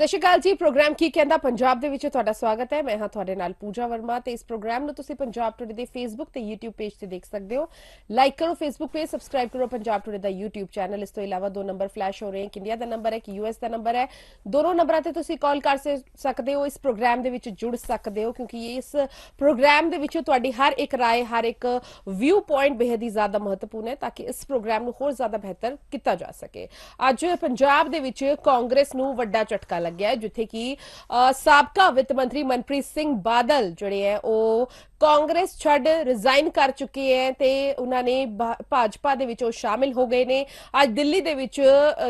ਸਤਿ ਸ਼੍ਰੀ ਅਕਾਲ ਜੀ। ਪ੍ਰੋਗਰਾਮ ਕੀ ਕਹਿੰਦਾ ਪੰਜਾਬ ਦੇ ਵਿੱਚ ਤੁਹਾਡਾ ਸਵਾਗਤ ਹੈ। ਮੈਂ ਹਾਂ ਤੁਹਾਡੇ ਨਾਲ ਪੂਜਾ ਵਰਮਾ ਤੇ ਇਸ ਪ੍ਰੋਗਰਾਮ ਨੂੰ ਤੁਸੀਂ ਪੰਜਾਬ ਟੁਡੇ ਦੇ ਫੇਸਬੁੱਕ ਤੇ YouTube ਪੇਜ ਤੇ ਦੇਖ ਸਕਦੇ ਹੋ। ਲਾਈਕ ਕਰੋ ਫੇਸਬੁੱਕ ਪੇਜ, ਸਬਸਕ੍ਰਾਈਬ ਕਰੋ ਪੰਜਾਬ ਟੁਡੇ ਦਾ YouTube ਚੈਨਲ। ਇਸ ਤੋਂ ਇਲਾਵਾ ਦੋ ਨੰਬਰ ਫਲੈਸ਼ ਹੋ ਰਹੇ ਹਨ, ਇੱਕ ਇੰਡੀਆ ਦਾ ਨੰਬਰ ਹੈ, ਇੱਕ US ਦਾ ਨੰਬਰ ਹੈ। ਦੋਨੋਂ ਨੰਬਰਾਂ ਤੇ ਤੁਸੀਂ ਕਾਲ ਕਰ ਸਕਦੇ ਹੋ, ਇਸ ਪ੍ਰੋਗਰਾਮ ਦੇ ਵਿੱਚ ਜੁੜ ਸਕਦੇ ਹੋ ਕਿਉਂਕਿ ਇਸ ਪ੍ਰੋਗਰਾਮ ਦੇ ਵਿੱਚ ਤੁਹਾਡੀ ਹਰ ਇੱਕ ਰਾਏ, ਹਰ ਇੱਕ ਵਿਊ ਪੁਆਇੰਟ ਬੇहद ही ਜ਼ਿਆਦਾ ਮਹੱਤਵਪੂਰਨ ਹੈ ਤਾਂ ਕਿ ਇਸ ਪ੍ਰੋਗਰਾਮ ਨੂੰ ਹੋਰ ਜ਼ਿਆਦਾ ਬਿਹਤਰ ਕੀਤਾ ਜਾ ਸਕੇ। ਅੱਜ ਪੰਜਾਬ ਦੇ ਵਿੱਚ ਕਾਂਗਰਸ ਨੂੰ ਵੱਡਾ ਝਟਕਾ ਲੱਗਿਆ ਹੈ ਜਿੱਥੇ ਕਿ ਸਾਬਕਾ ਵਿੱਤ ਮੰਤਰੀ ਮਨਪ੍ਰੀਤ ਸਿੰਘ ਬਾਦਲ ਜਿਹੜੇ ਹੈ ਉਹ ਕਾਂਗਰਸ ਛੱਡ ਰਿਜ਼ਾਈਨ ਕਰ ਚੁੱਕੇ ਹੈ ਤੇ ਉਹਨਾਂ ਨੇ ਭਾਜਪਾ ਦੇ ਵਿੱਚ ਉਹ ਸ਼ਾਮਿਲ ਹੋ ਗਏ ਨੇ। ਅੱਜ ਦਿੱਲੀ ਦੇ ਵਿੱਚ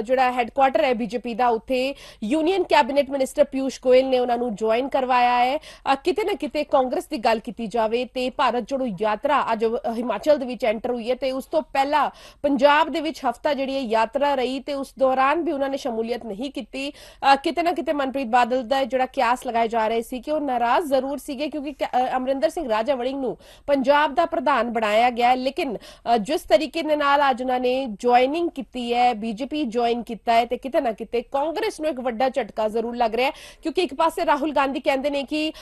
ਜਿਹੜਾ ਹੈੱਡਕੁਆਟਰ ਹੈ ਬੀਜੇਪੀ ਦਾ, ਉੱਥੇ union cabinet minister Piyush Goyal ਨੇ ਉਹਨਾਂ ਨੂੰ ਜੁਆਇਨ ਕਰਵਾਇਆ ਹੈ। ਕਿਤੇ ਨਾ ਕਿਤੇ ਕਾਂਗਰਸ ਦੀ ਗੱਲ ਕੀਤੀ ਜਾਵੇ ਤੇ ਭਾਰਤ ਜੋੜੋ ਯਾਤਰਾ ਅੱਜ ਹਿਮਾਚਲ ਦੇ ਵਿੱਚ ਐਂਟਰ ਹੋਈ ਹੈ ਤੇ ਉਸ ਤੋਂ ਪਹਿਲਾਂ ਪੰਜਾਬ ਦੇ ਵਿੱਚ ਹਫਤਾ ਜਿਹੜੀ ਹੈ ਯਾਤਰਾ ਰਹੀ ਤੇ ਉਸ ਦੌਰਾਨ ਵੀ ਉਹਨਾਂ ਨੇ ਸ਼ਮੂਲੀਅਤ ਨਹੀਂ ਕੀਤੀ। ਕਿਤੇ ਨਾ ਕਿਤੇ ਮਨਪ੍ਰੀਤ ਬਾਦਲ ਦਾ ਜਿਹੜਾ ਕਿਆਸ ਲਗਾਏ ਜਾ ਰਹੇ ਸੀ ਕਿ ਉਹ ਨਾਰਾਜ਼ ਜ਼ਰੂਰ ਸੀਗੇ ਕਿਉਂਕਿ ਅਮਰਿੰਦਰ ਸਿੰਘ ਰਾਜਾ ਵੜਿੰਗ ਨੂੰ ਪੰਜਾਬ ਦਾ ਪ੍ਰਧਾਨ ਬਣਾਇਆ ਗਿਆ, ਲੇਕਿਨ ਜਿਸ ਤਰੀਕੇ ਦੇ ਨਾਲ ਅੱਜ ਉਹਨਾਂ ਨੇ ਜੁਆਇਨਿੰਗ ਕੀਤੀ ਹੈ, ਬੀਜੇਪੀ ਜੁਆਇਨ ਕੀਤਾ ਹੈ ਤੇ ਕਿਤੇ ਨਾ ਕਿਤੇ ਕਾਂਗਰਸ ਨੂੰ ਇੱਕ ਵੱਡਾ ਝਟਕਾ ਜ਼ਰੂਰ ਲੱਗ ਰਿਹਾ ਹੈ ਕਿਉਂਕਿ ਇੱਕ ਪਾਸੇ ਰਾਹੁਲ ਗਾਂਧੀ ਕਹਿੰਦੇ ਨੇ ਕਿ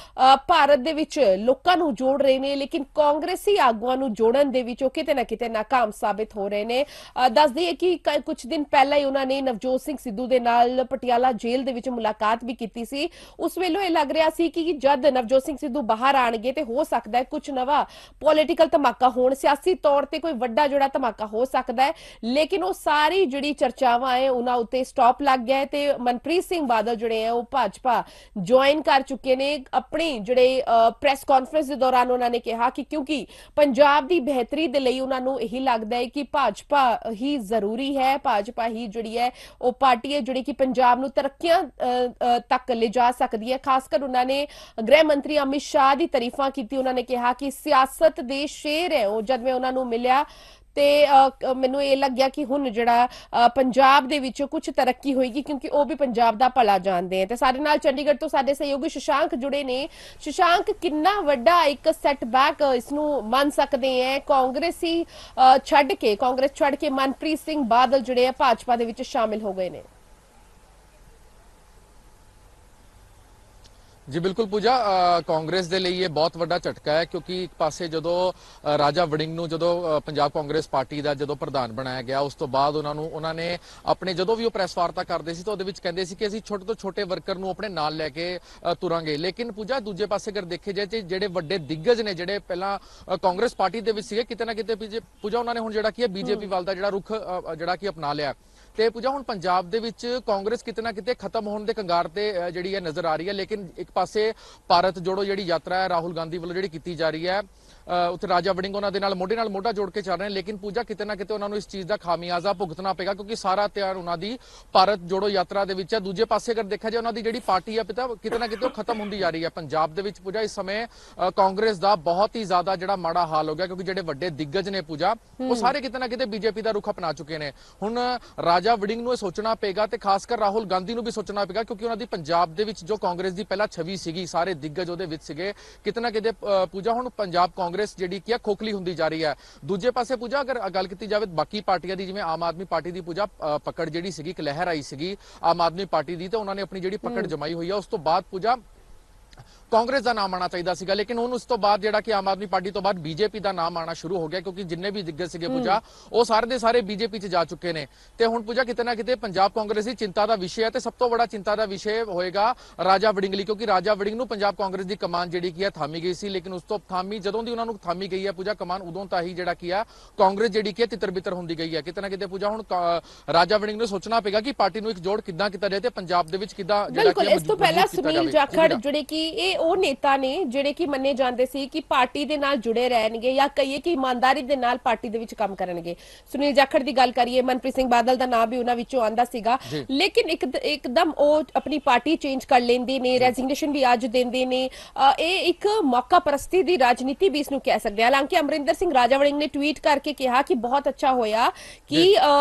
ਭਾਰਤ ਦੇ ਵਿੱਚ ਲੋਕਾਂ ਨੂੰ ਜੋੜ ਰਹੇ ਨੇ, ਲੇਕਿਨ ਕਾਂਗਰਸੀ ਆਗੂਆਂ ਨੂੰ ਜੋੜਨ ਦੇ ਵਿੱਚ ਉਹ ਕਿਤੇ ਨਾ ਕਿਤੇ ਨਾਕਾਮ ਸਾਬਿਤ ਹੋ ਰਹੇ ਨੇ। ਦੱਸ ਦਈਏ ਕਿ ਕੁਝ ਦਿਨ ਪਹਿਲਾਂ ਹੀ ਉਹਨਾਂ ਨੇ ਨਵਜੋਤ ਸਿੰਘ ਸਿੱਧੂ ਦੇ ਨਾਲ ਪਟਿਆਲਾ ਜੇਲ੍ਹ ਦੇ ਵਿੱਚ ਮੁਲਾਕਾਤ ਵੀ ਕੀਤੀ ਸੀ। ਉਸ ਵੇਲੇ ਇਹ ਲੱਗ ਰਿਹਾ ਸੀ ਕਿ ਜਦ ਨਵਜੋਤ ਸਿੰਘ ਸਿੱਧੂ ਬਾਹਰ ਆਣਗੇ ਤੇ ਹੋ ਸਕਦਾ ਹੈ ਕੁਝ ਨਵਾਂ ਪੋਲੀਟੀਕਲ ਧਮਾਕਾ ਹੋਣ, ਸਿਆਸੀ ਤੌਰ ਤੇ ਕੋਈ ਵੱਡਾ ਜਿਹੜਾ ਧਮਾਕਾ ਹੋ ਸਕਦਾ ਹੈ, ਲੇਕਿਨ ਉਹ ਸਾਰੀ ਜਿਹੜੀ ਚਰਚਾਵਾਂ ਹੈ ਉਹਨਾਂ ਉੱਤੇ ਸਟਾਪ ਲੱਗ ਗਿਆ ਹੈ ਤੇ ਮਨਪ੍ਰੀਤ ਸਿੰਘ ਬਾਦਲ ਜਿਹੜੇ ਆ ਉਹ ਭਾਜਪਾ ਜੁਆਇਨ ਕਰ ਚੁੱਕੇ ਨੇ। ਆਪਣੀ ਜਿਹੜੇ ਪ੍ਰੈਸ ਕਾਨਫਰੰਸ ਦੇ ਦੌਰਾਨ ਉਹਨਾਂ ਨੇ ਕਿਹਾ ਕਿ ਕਿਉਂਕਿ ਪੰਜਾਬ ਦੀ ਬਿਹਤਰੀ ਦੇ ਲਈ ਉਹਨਾਂ ਨੂੰ ਇਹੀ ਲੱਗਦਾ ਹੈ ਕਿ ਭਾਜਪਾ ਹੀ ਜ਼ਰੂਰੀ ਹੈ, ਭਾਜਪਾ ਹੀ ਜਿਹੜੀ ਹੈ ਉਹ ਪਾਰਟੀ ਹੈ ਜਿਹੜੀ ਕਿ ਪੰਜਾਬ ਨੂੰ ਤਰੱਕੀਆਂ ਤੱਕ ਲੈ ਜਾ ਸਕਦੀ ਹੈ। ਖਾਸ ਕਰ ਉਹਨਾਂ ਨੇ ਗ੍ਰਹਿ ਮੰਤਰੀ ਅਮਿਤ ਸ਼ਾਹ ਦੀ ਤਾਰੀਫਾਂ ਕੀਤੀ। ਉਹਨਾਂ ਨੇ ਕਿਹਾ ਕਿ ਸਿਆਸਤ ਦੇ ਸ਼ੇਰ ਹੈ ਉਹ। ਜਦ ਮੈਂ ਉਹਨਾਂ ਨੂੰ ਮਿਲਿਆ ਤੇ ਮੈਨੂੰ ਇਹ ਲੱਗਿਆ ਕਿ ਹੁਣ ਜਿਹੜਾ ਪੰਜਾਬ ਦੇ ਵਿੱਚ ਕੁਝ ਤਰੱਕੀ ਹੋਏਗੀ ਕਿਉਂਕਿ ਉਹ ਵੀ ਪੰਜਾਬ ਦਾ ਭਲਾ ਜਾਣਦੇ ਆ। ਤੇ ਸਾਡੇ ਨਾਲ ਚੰਡੀਗੜ੍ਹ ਤੋਂ ਸਾਡੇ ਸਹਿਯੋਗੀ ਸ਼ਸ਼ਾਂਕ ਜੁੜੇ ਨੇ। ਸ਼ਸ਼ਾਂਕ, ਕਿੰਨਾ ਵੱਡਾ ਇੱਕ ਸੈਟਬੈਕ ਇਸ ਨੂੰ ਮੰਨ ਸਕਦੇ ਆ ਕਾਂਗਰਸ ਛੱਡ ਕੇ ਮਨਪ੍ਰੀਤ ਸਿੰਘ ਬਾਦਲ ਜਿਹੜੇ ਆ ਭਾਜਪਾ ਦੇ ਵਿੱਚ ਸ਼ਾਮਿਲ ਹੋ ਗਏ ਨੇ? जी बिल्कुल पूजा, कांग्रेस ਦੇ ਲਈ ਇਹ ਬਹੁਤ ਵੱਡਾ ਝਟਕਾ ਹੈ ਕਿਉਂਕਿ ਇੱਕ ਪਾਸੇ ਜਦੋਂ ਰਾਜਾ ਵੜਿੰਗ ਨੂੰ ਜਦੋਂ ਪੰਜਾਬ ਕਾਂਗਰਸ ਪਾਰਟੀ ਦਾ ਜਦੋਂ ਪ੍ਰਧਾਨ ਬਣਾਇਆ ਗਿਆ ਉਸ ਤੋਂ ਬਾਅਦ ਉਹਨਾਂ ਨੇ ਆਪਣੇ ਜਦੋਂ ਵੀ ਉਹ ਪ੍ਰੈਸ ਵਾਰਤਾ ਕਰਦੇ ਸੀ ਤਾਂ ਉਹਦੇ ਵਿੱਚ ਕਹਿੰਦੇ ਸੀ ਕਿ ਅਸੀਂ ਛੋਟੇ ਤੋਂ ਛੋਟੇ ਵਰਕਰ ਨੂੰ ਆਪਣੇ ਨਾਲ ਲੈ ਕੇ ਤੁਰਾਂਗੇ। ਲੇਕਿਨ ਪੂਜਾ ਦੂਜੇ ਪਾਸੇ ਅਗਰ ਦੇਖੇ ਜਾਏ ਜਿਹੜੇ ਵੱਡੇ ਦਿੱਗਜ ਨੇ ਜਿਹੜੇ ਪਹਿਲਾਂ ਕਾਂਗਰਸ ਪਾਰਟੀ ਦੇ ਵਿੱਚ ਸੀਗੇ, ਕਿਤੇ ਨਾ ਕਿਤੇ ਪੂਜਾ ਉਹਨਾਂ ਨੇ ਹੁਣ ਜਿਹੜਾ ਕੀ ਹੈ ਬੀਜੇਪੀ ਵੱਲ ਦਾ ਜਿਹੜਾ ਰੁਖ ਜਿਹੜਾ ਕਿ ਅਪਣਾ ਲਿਆ ਤੇ ਪੂਜਾ ਹੁਣ ਪੰਜਾਬ ਦੇ ਵਿੱਚ ਕਾਂਗਰਸ ਕਿਤੇ ਨਾ ਕਿਤੇ ਖਤਮ ਹੋਣ ਦੇ ਕੰਗਾਰ ਤੇ ਜਿਹੜੀ ਹੈ ਨਜ਼ਰ ਆ ਰਹੀ ਹੈ। ਲੇਕਿਨ ਇੱਕ ਪਾਸੇ ਭਾਰਤ ਜੋੜੋ ਜਿਹੜੀ ਯਾਤਰਾ ਹੈ ਰਾਹੁਲ ਗਾਂਧੀ ਵੱਲੋਂ ਜਿਹੜੀ ਕੀਤੀ ਜਾ ਰਹੀ ਹੈ, ਉੱਥੇ ਰਾਜਾ ਵੜਿੰਗ ਉਹਨਾਂ ਦੇ ਨਾਲ ਮੋਢਾ ਜੋੜ ਕੇ ਚੱਲ ਰਹੇ ਨੇ। ਲੇਕਿਨ ਪੂਜਾ ਕਿਤੇ ਨਾ ਕਿਤੇ ਉਹਨਾਂ ਨੂੰ ਇਸ ਚੀਜ਼ ਦਾ ਖਾਮਿਆਜ਼ਾ ਭੁਗਤਣਾ ਪਏਗਾ ਕਿਉਂਕਿ ਸਾਰਾ ਧਿਆਨ ਉਹਨਾਂ ਦੀ ਭਾਰਤ ਜੋੜੋ ਯਾਤਰਾ ਦੇ ਵਿੱਚ ਹੈ। ਦੂਜੇ ਪਾਸੇ ਅਗਰ ਦੇਖਿਆ ਜਾਏ ਉਹਨਾਂ ਦੀ ਜਿਹੜੀ ਪਾਰਟੀ ਹੈ ਕਿਤੇ ਨਾ ਕਿਤੇ ਉਹ ਖਤਮ ਹੁੰਦੀ ਜਾ ਰਹੀ ਹੈ ਪੰਜਾਬ ਦੇ ਵਿੱਚ। ਪੂਜਾ ਇਸ ਸਮੇਂ ਕਾਂਗਰਸ ਦਾ ਬਹੁਤ ਹੀ ਜ਼ਿਆਦਾ ਜਿਹੜਾ ਮਾੜਾ ਹਾਲ ਹੋ ਗਿਆ ਕਿਉਂਕਿ ਜਿਹੜੇ ਵੱਡੇ ਦਿੱਗਜ ਨੇ ਪੂਜਾ ਉਹ ਸਾਰੇ ਕਿਤੇ ਨਾ ਕਿਤੇ ਬੀਜੇਪੀ ਦਾ ਰੁਖ ਅਪਣਾ ਚੁੱਕੇ ਨੇ। ਹੁਣ ਰਾਜਾ ਵੜਿੰਗ ਨੂੰ ਇਹ ਸੋਚਣਾ ਪਏਗਾ ਤੇ ਖਾਸ ਕਰ ਰਾਹੁਲ ਗਾਂਧੀ ਨੂੰ ਵੀ ਸੋਚਣਾ ਪਏਗਾ ਕਿਉਂਕਿ ਉਹਨਾਂ ਦੀ ਪੰਜਾਬ ਦੇ ਵਿੱਚ ਜੋ ਕਾਂਗਰਸ ਦੀ ਪਹਿਲਾਂ ਛਵੀ ਸੀਗੀ, ਸਾਰੇ ਦਿੱਗਜ ਉਹਦੇ ਵਿੱਚ ਸੀਗੇ, ਕਿਤੇ ਨਾ ਕਿਤੇ ਪੂਜਾ ਹੁਣ ਪੰਜਾਬ ਕਾਂਗਰਸ ਜਿਹੜੀ ਕੀ ਖੋਖਲੀ ਹੁੰਦੀ ਜਾ ਰਹੀ ਹੈ। ਦੂਜੇ ਪਾਸੇ ਪੂਜਾ ਅਗਰ ਗੱਲ ਕੀਤੀ ਜਾਵੇ ਬਾਕੀ ਪਾਰਟੀਆਂ ਦੀ, ਜਿਵੇਂ ਆਮ ਆਦਮੀ ਪਾਰਟੀ ਦੀ ਪੂਜਾ ਪਕੜ ਜਿਹੜੀ ਸੀਗੀ, ਇੱਕ ਲਹਿਰ ਆਈ ਸੀਗੀ ਆਮ ਆਦਮੀ ਪਾਰਟੀ ਦੀ ਤੇ ਉਹਨਾਂ ਨੇ ਆਪਣੀ ਜਿਹੜੀ ਪਕੜ ਜਮਾਈ ਹੋਈ ਹੈ। ਉਸ ਤੋਂ ਬਾਅਦ ਪੂਜਾ ਕਾਂਗਰਸ ਦਾ ਨਾਮ ਆਣਾ ਚਾਹੀਦਾ ਸੀਗਾ, ਲੇਕਿਨ ਹੁਣ ਉਸ ਤੋਂ ਬਾਅਦ ਜਿਹੜਾ ਕਿ ਆਮ ਆਦਮੀ ਪਾਰਟੀ ਤੋਂ ਬਾਅਦ ਬੀਜੇਪੀ ਦਾ ਨਾਮ ਆਣਾ ਸ਼ੁਰੂ ਹੋ ਗਿਆ ਕਿਉਂਕਿ ਜਿੰਨੇ ਵੀ ਦਿੱਗਜ ਸੀਗੇ ਪੂਜਾ ਉਹ ਸਾਰੇ ਦੇ ਸਾਰੇ ਬੀਜੇਪੀ 'ਚ ਜਾ ਚੁੱਕੇ ਨੇ। ਤੇ ਹੁਣ ਪੂਜਾ ਕਿਤੇ ਨਾ ਕਿਤੇ ਪੰਜਾਬ ਕਾਂਗਰਸ ਦੀ ਚਿੰਤਾ ਦਾ ਵਿਸ਼ੇ ਹੈ ਤੇ ਸਭ ਤੋਂ ਵੱਡਾ ਚਿੰਤਾ ਦਾ ਵਿਸ਼ੇ ਹੋਏਗਾ ਰਾਜਾ ਵੜਿੰਗ ਲਈ ਕਿਉਂਕਿ ਰਾਜਾ ਵੜਿੰਗ ਨੂੰ ਪੰਜਾਬ ਕਾਂਗਰਸ ਦੀ ਕਮਾਨ ਜਿਹੜੀ ਕੀ ਹੈ ਥਾਮੀ ਗਈ ਸੀ, ਲੇਕਿਨ ਉਸ ਤੋਂ ਜਦੋਂ ਦੀ ਉਹਨਾਂ ਨੂੰ ਥਾਮੀ ਗਈ ਹੈ ਪੂਜਾ ਕਮਾਨ, ਉਦੋਂ ਤਾਂ ਹੀ ਜਿਹੜਾ ਕੀ ਹੈ ਕਾਂਗਰਸ ਜਿਹੜੀ ਕੀ ਹੈ ਤਿੱਤਰ ਬਿੱਤਰ ਹੁੰਦੀ ਗਈ ਹੈ। ਕਿਤੇ ਨਾ ਕਿਤੇ ਪੂਜਾ ਹੁਣ ਰਾਜਾ ਵੜਿੰਗ ਨੂੰ ਸੋਚਣਾ ਪਏਗਾ ਕਿ ਪਾਰਟੀ ਨੂੰ ਇੱਕ ਜੋੜ ਕਿੱਦਾਂ ਕੀਤਾ ਜਾਏ ਤੇ ਪੰਜਾਬ ਦੇ ਵਿੱਚ ਕਿੱਦਾਂ ਜਿਹੜਾ ਕੀ ਹੈ। ਇਸ ਤੋਂ ਪਹਿਲਾਂ ਸੁਨੀਲ ਜਾਖੜ ਜਿਹੜੇ ਕਿ ਇਹ ਉਹ ਨੇਤਾ ਨੇ ਜਿਹੜੇ ਕਿ ਮੰਨੇ ਜਾਂਦੇ ਸੀ ਕਿ ਪਾਰਟੀ ਦੇ ਨਾਲ ਜੁੜੇ ਰਹਿਣਗੇ ਜਾਂ ਕਹੀਏ ਕਿ ਇਮਾਨਦਾਰੀ ਦੇ ਨਾਲ ਪਾਰਟੀ ਦੇ ਵਿੱਚ ਕੰਮ ਕਰਨਗੇ। ਸੁਨੀਲ ਜਾਖੜ ਦੀ ਗੱਲ ਕਰੀਏ, ਮਨਪ੍ਰੀਤ ਸਿੰਘ ਬਾਦਲ ਦਾ ਨਾਮ ਵੀ ਉਹਨਾਂ ਵਿੱਚੋਂ ਆਂਦਾ ਸੀਗਾ, ਲੇਕਿਨ ਇੱਕਦਮ ਉਹ ਆਪਣੀ ਪਾਰਟੀ ਚੇਂਜ ਕਰ ਲੈਂਦੇ ਨੇ, ਰੈਜ਼ਿਗਨੇਸ਼ਨ ਵੀ ਅੱਜ ਦਿੰਦੇ ਨੇ। ਇਹ ਇੱਕ ਮੌਕਾ ਪ੍ਰਸਤੀ ਦੀ ਰਾਜਨੀਤੀ ਵੀ ਇਸ ਨੂੰ ਕਹਿ ਸਕਦੇ ਹਾਂ। ਹਾਲਾਂਕਿ ਅਮਰਿੰਦਰ ਸਿੰਘ ਰਾਜਾ ਵੜਿੰਗ ਨੇ ਟਵੀਟ ਕਰਕੇ ਕਿਹਾ ਕਿ ਬਹੁਤ ਅੱਛਾ ਹੋਇਆ ਕਿ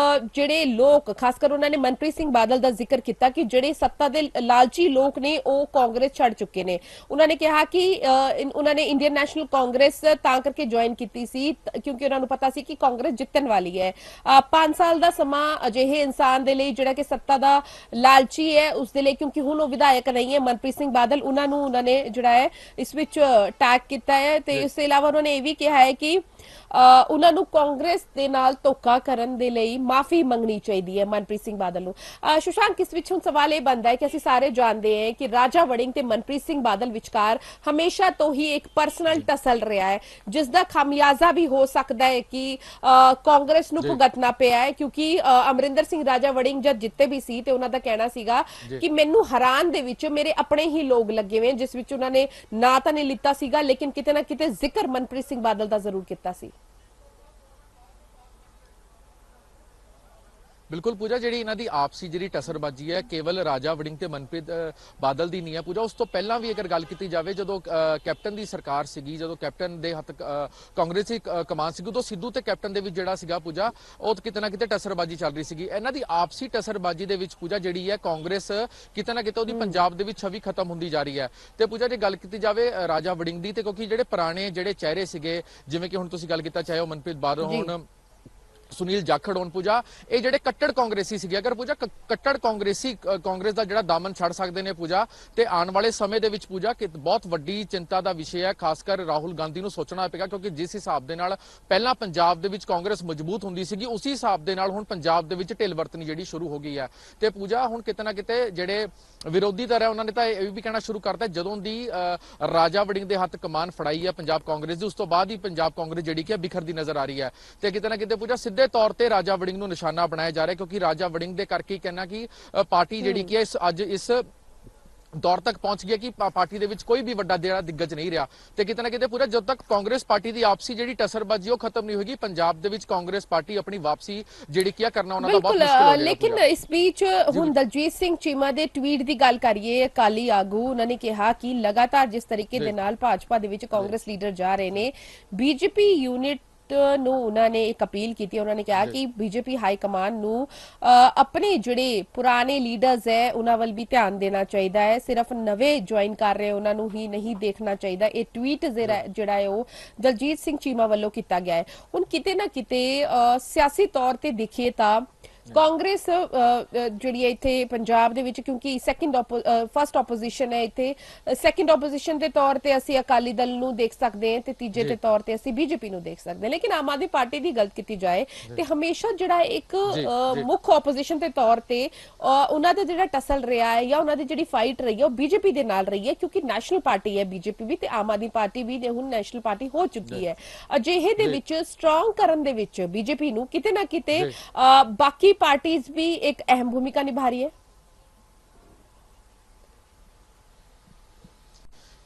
ਜਿਹੜੇ ਲੋਕ, ਖਾਸ ਕਰ ਉਹਨਾਂ ਨੇ ਮਨਪ੍ਰੀਤ ਸਿੰਘ ਬਾਦਲ ਦਾ ਜ਼ਿਕਰ ਕੀਤਾ ਕਿ ਜਿਹੜੇ ਸੱਤਾ ਦੇ ਲਾਲਚੀ ਲੋਕ ਨੇ ਉਹ ਕਾਂਗਰਸ ਛੱਡ ਚੁੱਕੇ ਨੇ। ਉਹਨਾਂ ਨੇ ਕਿਹਾ ਕਿ ਉਹਨਾਂ ਨੇ ਇੰਡੀਅਨ ਨੈਸ਼ਨਲ ਕਾਂਗਰਸ ਤਾਂ ਕਰਕੇ ਜੁਆਇਨ ਕੀਤੀ ਸੀ ਕਿਉਂਕਿ ਉਹਨਾਂ ਨੂੰ ਪਤਾ ਸੀ ਕਿ ਕਾਂਗਰਸ ਜਿੱਤਣ ਵਾਲੀ ਹੈ। 5 ਸਾਲ ਦਾ ਸਮਾਂ ਅਜਿਹੇ ਇਨਸਾਨ ਦੇ ਲਈ ਜਿਹੜਾ ਕਿ ਸੱਤਾ ਦਾ ਲਾਲਚੀ ਹੈ ਉਸ ਦੇ ਲਈ, ਕਿਉਂਕਿ ਹੁਣ ਉਹ ਵਿਧਾਇਕ ਨਹੀਂ ਹੈ ਮਨਪ੍ਰੀਤ ਸਿੰਘ ਬਾਦਲ, ਉਹਨਾਂ ਨੇ ਜਿਹੜਾ ਹੈ ਇਸ ਵਿੱਚ ਟੈਗ ਕੀਤਾ ਹੈ। ਤੇ ਇਸ ਤੋਂ ਇਲਾਵਾ ਉਹਨਾਂ ਨੇ ਇਹ ਵੀ ਕਿਹਾ ਹੈ ਕਿ ਉਹਨਾਂ ਨੂੰ ਕਾਂਗਰਸ ਦੇ ਨਾਲ ਧੋਖਾ ਕਰਨ ਦੇ ਲਈ ਮਾਫੀ ਮੰਗਣੀ ਚਾਹੀਦੀ ਹੈ ਮਨਪ੍ਰੀਤ ਸਿੰਘ ਬਾਦਲ ਨੂੰ। ਸੁਸ਼ਾਂਤ, ਇਸ ਵਿੱਚ ਹੁਣ ਸਵਾਲ ਇਹ ਬਣਦਾ ਹੈ ਕਿ ਅਸੀਂ ਸਾਰੇ ਜਾਣਦੇ ਹਾਂ ਕਿ ਰਾਜਾ ਵੜਿੰਗ ਤੇ ਮਨਪ੍ਰੀਤ ਸਿੰਘ ਬਾਦਲ ਵਿਚਕਾਰ ਹਮੇਸ਼ਾ ਤੋਂ ਹੀ ਇੱਕ ਪਰਸਨਲ ਟਸਲ ਰਿਹਾ ਹੈ, ਜਿਸ ਦਾ ਖਾਮਿਆਜ਼ਾ ਵੀ ਹੋ ਸਕਦਾ ਹੈ ਕਿ ਕਾਂਗਰਸ ਨੂੰ ਭੁਗਤਣਾ ਪਿਆ ਹੈ, ਕਿਉਂਕਿ ਅਮਰਿੰਦਰ ਸਿੰਘ ਰਾਜਾ ਵੜਿੰਗ ਜਦ ਜਿੱਤੇ ਵੀ ਸੀ ਤੇ ਉਹਨਾਂ ਦਾ ਕਹਿਣਾ ਸੀਗਾ ਕਿ ਮੈਨੂੰ ਹਰਾਨ ਦੇ ਵਿੱਚ ਮੇਰੇ ਆਪਣੇ ਹੀ ਲੋਕ ਲੱਗੇ ਹੋਏ, ਜਿਸ ਵਿੱਚ ਉਹਨਾਂ ਨੇ ਨਾਂ ਤਾਂ ਨਹੀਂ ਲਿੱਤਾ ਸੀਗਾ ਲੇਕਿਨ ਕਿਤੇ ਨਾ ਕਿਤੇ ਜ਼ਿਕਰ ਮਨਪ੍ਰੀਤ ਸਿੰਘ ਬਾਦਲ ਦਾ ਜ਼ਰੂਰ ਕੀਤਾ ਸੀ। ਬਿਲਕੁਲ ਪੂਜਾ, ਜਿਹੜੀ ਇਹਨਾਂ ਦੀ ਆਪਸੀ ਜਿਹੜੀ ਟਸਰਬਾਜੀ ਹੈ ਕੇਵਲ ਰਾਜਾ ਵੜਿੰਗ ਤੇ ਮਨਪ੍ਰੀਤ ਬਾਦਲ ਦੀ ਨਹੀਂ ਹੈ ਪੂਜਾ। ਉਸ ਤੋਂ ਪਹਿਲਾਂ ਵੀ ਅਗਰ ਗੱਲ ਕੀਤੀ ਜਾਵੇ, ਜਦੋਂ ਕੈਪਟਨ ਦੀ ਸਰਕਾਰ ਸੀਗੀ, ਜਦੋਂ ਕੈਪਟਨ ਦੇ ਹੱਥ ਕਾਂਗਰਸੀ ਕਮਾਨ ਸੀਗੀ, ਉਦੋਂ ਸਿੱਧੂ ਤੇ ਕੈਪਟਨ ਦੇ ਵਿੱਚ ਜਿਹੜਾ ਸੀਗਾ ਪੂਜਾ ਉਹ ਕਿਤੇ ਨਾ ਕਿਤੇ ਟਸਰਬਾਜੀ ਚੱਲ ਰਹੀ ਸੀਗੀ। ਇਹਨਾਂ ਦੀ ਆਪਸੀ ਟਸਰਬਾਜੀ ਦੇ ਵਿੱਚ ਪੂਜਾ ਜਿਹੜੀ ਹੈ ਕਾਂਗਰਸ ਕਿਤੇ ਨਾ ਕਿਤੇ ਉਹਦੀ ਪੰਜਾਬ ਦੇ ਵਿੱਚ ਛਵੀ ਖਤਮ ਹੁੰਦੀ ਜਾ ਰਹੀ ਹੈ। ਤੇ ਪੂਜਾ ਜੇ ਗੱਲ ਕੀਤੀ ਜਾਵੇ ਰਾਜਾ ਵੜਿੰਗ ਦੀ, ਤੇ ਕਿਉਂਕਿ ਜਿਹੜੇ ਪੁਰਾਣੇ ਜਿਹੜੇ ਚਿਹਰੇ ਸੀਗੇ, ਜਿਵੇਂ ਕਿ ਹੁਣ ਤੁਸੀਂ ਗੱਲ ਕੀਤਾ, ਚਾਹੇ ਉਹ ਮਨਪ੍ਰੀਤ ਬਾਦਲ ਹੋਣ, ਸੁਨੀਲ ਜਾਖੜ ਹੋਣ ਪੂਜਾ, ਇਹ ਜਿਹੜੇ ਕੱਟੜ ਕਾਂਗਰਸੀ ਸੀਗੇ, ਅਗਰ ਪੂਜਾ ਕੱਟੜ ਕਾਂਗਰਸੀ ਕਾਂਗਰਸ ਦਾ ਜਿਹੜਾ ਦਾਮਨ ਛੱਡ ਸਕਦੇ ਨੇ ਪੂਜਾ, ਤੇ ਆਉਣ ਵਾਲੇ ਸਮੇਂ ਦੇ ਵਿੱਚ ਪੂਜਾ ਕਿ ਬਹੁਤ ਵੱਡੀ ਚਿੰਤਾ ਦਾ ਵਿਸ਼ੇ ਹੈ, ਖਾਸ ਕਰ ਰਾਹੁਲ ਗਾਂਧੀ ਨੂੰ ਸੋਚਣਾ ਪਏਗਾ, ਕਿਉਂਕਿ ਜਿਸ ਹਿਸਾਬ ਦੇ ਨਾਲ ਪਹਿਲਾਂ ਪੰਜਾਬ ਦੇ ਵਿੱਚ ਕਾਂਗਰਸ ਮਜ਼ਬੂਤ ਹੁੰਦੀ ਸੀਗੀ, ਉਸੇ ਹਿਸਾਬ ਦੇ ਨਾਲ ਹੁਣ ਪੰਜਾਬ ਦੇ ਵਿੱਚ ਢਿੱਲ ਵਰਤਣੀ ਜਿਹੜੀ ਸ਼ੁਰੂ ਹੋ ਗਈ ਹੈ। ਤੇ ਪੂਜਾ ਹੁਣ ਕਿਤੇ ਨਾ ਕਿਤੇ ਜਿਹੜੇ ਵਿਰੋਧੀ ਧਿਰ ਹੈ ਉਹਨਾਂ ਨੇ ਤਾਂ ਇਹ ਵੀ ਕਹਿਣਾ ਸ਼ੁਰੂ ਕਰਤਾ, ਜਦੋਂ ਦੀ ਰਾਜਾ ਵੜਿੰਗ ਦੇ ਹੱਥ ਕਮਾਨ ਫੜਾਈ ਹੈ ਪੰਜਾਬ ਕਾਂਗਰਸ ਦੀ, ਉਸ ਤੋਂ ਬਾਅਦ ਹੀ ਪੰਜਾਬ ਕਾਂਗਰਸ ਜਿਹੜੀ ਕਿ ਬਿਖਰਦੀ ਨਜ਼ਰ ਆ ਰਹੀ ਹੈ। ਤੇ ਕਿਤੇ ਨਾ ਕਿਤੇ ਪੂਜਾ ਸਿੱਧੇ ਤੌਰ ਤੇ ਰਾਜਾ ਵੜਿੰਗ ਨੂੰ ਨਿਸ਼ਾਨਾ ਬਣਾਇਆ ਜਾ ਰਿਹਾ, ਕਿਉਂਕਿ ਰਾਜਾ ਵੜਿੰਗ ਦੇ ਕਰਕੇ ਕਹਿਣਾ ਕਿ ਪਾਰਟੀ ਜਿਹੜੀ ਕਿ ਅੱਜ ਇਸ ਦੌਰ ਤੱਕ ਪਹੁੰਚ ਗਿਆ ਕਿ ਪਾਰਟੀ ਦੇ ਵਿੱਚ ਕੋਈ ਵੀ ਵੱਡਾ ਜਿਹੜਾ ਦਿੱਗਜ ਨਹੀਂ ਰਿਹਾ। ਤੇ ਕਿਤੇ ਨਾ ਕਿਤੇ ਪੂਰਾ ਜਦ ਤੱਕ ਕਾਂਗਰਸ ਪਾਰਟੀ ਦੀ ਆਪਸੀ ਜਿਹੜੀ ਟਸਰਬਾਜੀ ਉਹ ਖਤਮ ਨਹੀਂ ਹੋਏਗੀ, ਪੰਜਾਬ ਦੇ ਵਿੱਚ ਕਾਂਗਰਸ ਪਾਰਟੀ ਆਪਣੀ ਵਾਪਸੀ ਜਿਹੜੀ ਕੀ ਕਰਨਾ ਉਹਨਾਂ ਦਾ ਬਹੁਤ ਮੁਸ਼ਕਿਲ ਹੋ ਜਾਏਗਾ। ਲੇਕਿਨ ਇਸ ਵਿੱਚ ਹੁਣ ਦਲਜੀਤ ਸਿੰਘ ਚੀਮਾ ਦੇ ਟਵੀਟ ਦੀ ਗੱਲ ਕਰੀਏ, ਅਕਾਲੀ ਆਗੂ ਉਹਨਾਂ ਨੇ ਕਿਹਾ ਕਿ ਲਗਾਤਾਰ ਜਿਸ ਤਰੀਕੇ ਦੇ ਨਾਲ ਭਾਜਪਾ ਦੇ ਵਿੱਚ ਕਾਂਗਰਸ ਲੀਡਰ ਜਾ ਰਹੇ ਨੇ, ਬੀਜੇਪੀ ਯੂਨਿਟ ਨੂੰ ਉਹਨਾਂ ਨੇ ਇੱਕ ਅਪੀਲ ਕੀਤੀ। ਉਹਨਾਂ ਨੇ ਕਿਹਾ ਕਿ ਬੀਜੇਪੀ ਹਾਈ ਕਮਾਨ ਨੂੰ ਆਪਣੇ ਜਿਹੜੇ ਪੁਰਾਣੇ ਲੀਡਰਸ ਹੈ ਉਹਨਾਂ ਵੱਲ ਵੀ ਧਿਆਨ ਦੇਣਾ ਚਾਹੀਦਾ ਹੈ, ਸਿਰਫ ਨਵੇਂ ਜੁਆਇਨ ਕਰ ਰਹੇ ਉਹਨਾਂ ਨੂੰ ਹੀ ਨਹੀਂ ਦੇਖਣਾ ਚਾਹੀਦਾ। ਇਹ ਟਵੀਟ ਜਿਹੜਾ ਹੈ ਉਹ ਦਲਜੀਤ ਸਿੰਘ ਚੀਮਾ ਵੱਲੋਂ ਕੀਤਾ ਗਿਆ ਹੈ। ਹੁਣ ਕਿਤੇ ਨਾ ਕਿਤੇ ਸਿਆਸੀ ਤੌਰ ਤੇ ਦੇਖੀਏ ਤਾਂ ਕਾਂਗਰਸ ਜਿਹੜੀ ਹੈ ਇੱਥੇ ਪੰਜਾਬ ਦੇ ਵਿੱਚ, ਕਿਉਂਕਿ ਫਸਟ ਆਪੋਜੀਸ਼ਨ ਹੈ ਇੱਥੇ, ਸੈਕੰਡ ਆਪੋਜੀਸ਼ਨ ਦੇ ਤੌਰ ਤੇ ਅਸੀਂ ਅਕਾਲੀ ਦਲ ਨੂੰ ਦੇਖ ਸਕਦੇ ਹਾਂ ਤੇ ਤੀਜੇ ਦੇ ਤੌਰ ਤੇ ਅਸੀਂ ਬੀਜੇਪੀ ਨੂੰ ਦੇਖ ਸਕਦੇ ਹਾਂ। ਲੇਕਿਨ ਆਮ ਆਦਮੀ ਪਾਰਟੀ ਦੀ ਗੱਲ ਕੀਤੀ ਜਾਏ ਤੇ ਹਮੇਸ਼ਾ ਜਿਹੜਾ ਇੱਕ ਮੁੱਖ ਆਪੋਜੀਸ਼ਨ ਦੇ ਤੌਰ ਤੇ ਉਹਨਾਂ ਦਾ ਜਿਹੜਾ ਟਸਲ ਰਿਹਾ ਹੈ ਜਾਂ ਉਹਨਾਂ ਦੀ ਜਿਹੜੀ ਫਾਈਟ ਰਹੀ ਹੈ ਉਹ ਬੀਜੇਪੀ ਦੇ ਨਾਲ ਰਹੀ ਹੈ, ਕਿਉਂਕਿ ਨੈਸ਼ਨਲ ਪਾਰਟੀ ਹੈ ਬੀਜੇਪੀ ਵੀ ਤੇ ਆਮ ਆਦਮੀ ਪਾਰਟੀ ਵੀ ਹੁਣ ਨੈਸ਼ਨਲ ਪਾਰਟੀ ਹੋ ਚੁੱਕੀ ਹੈ। ਅਜਿਹੇ ਦੇ ਵਿੱਚ ਸਟਰੋਂਗ ਕਰਨ ਦੇ ਵਿੱਚ ਬੀਜੇਪੀ ਨੂੰ ਕਿਤੇ ਨਾ ਕਿਤੇ ਬਾਕੀ ਪਾਰਟੀਜ਼ ਵੀ ਇੱਕ ਅਹਿਮ ਭੂਮਿਕਾ ਨਿਭਾ ਰਹੀ ਹੈ।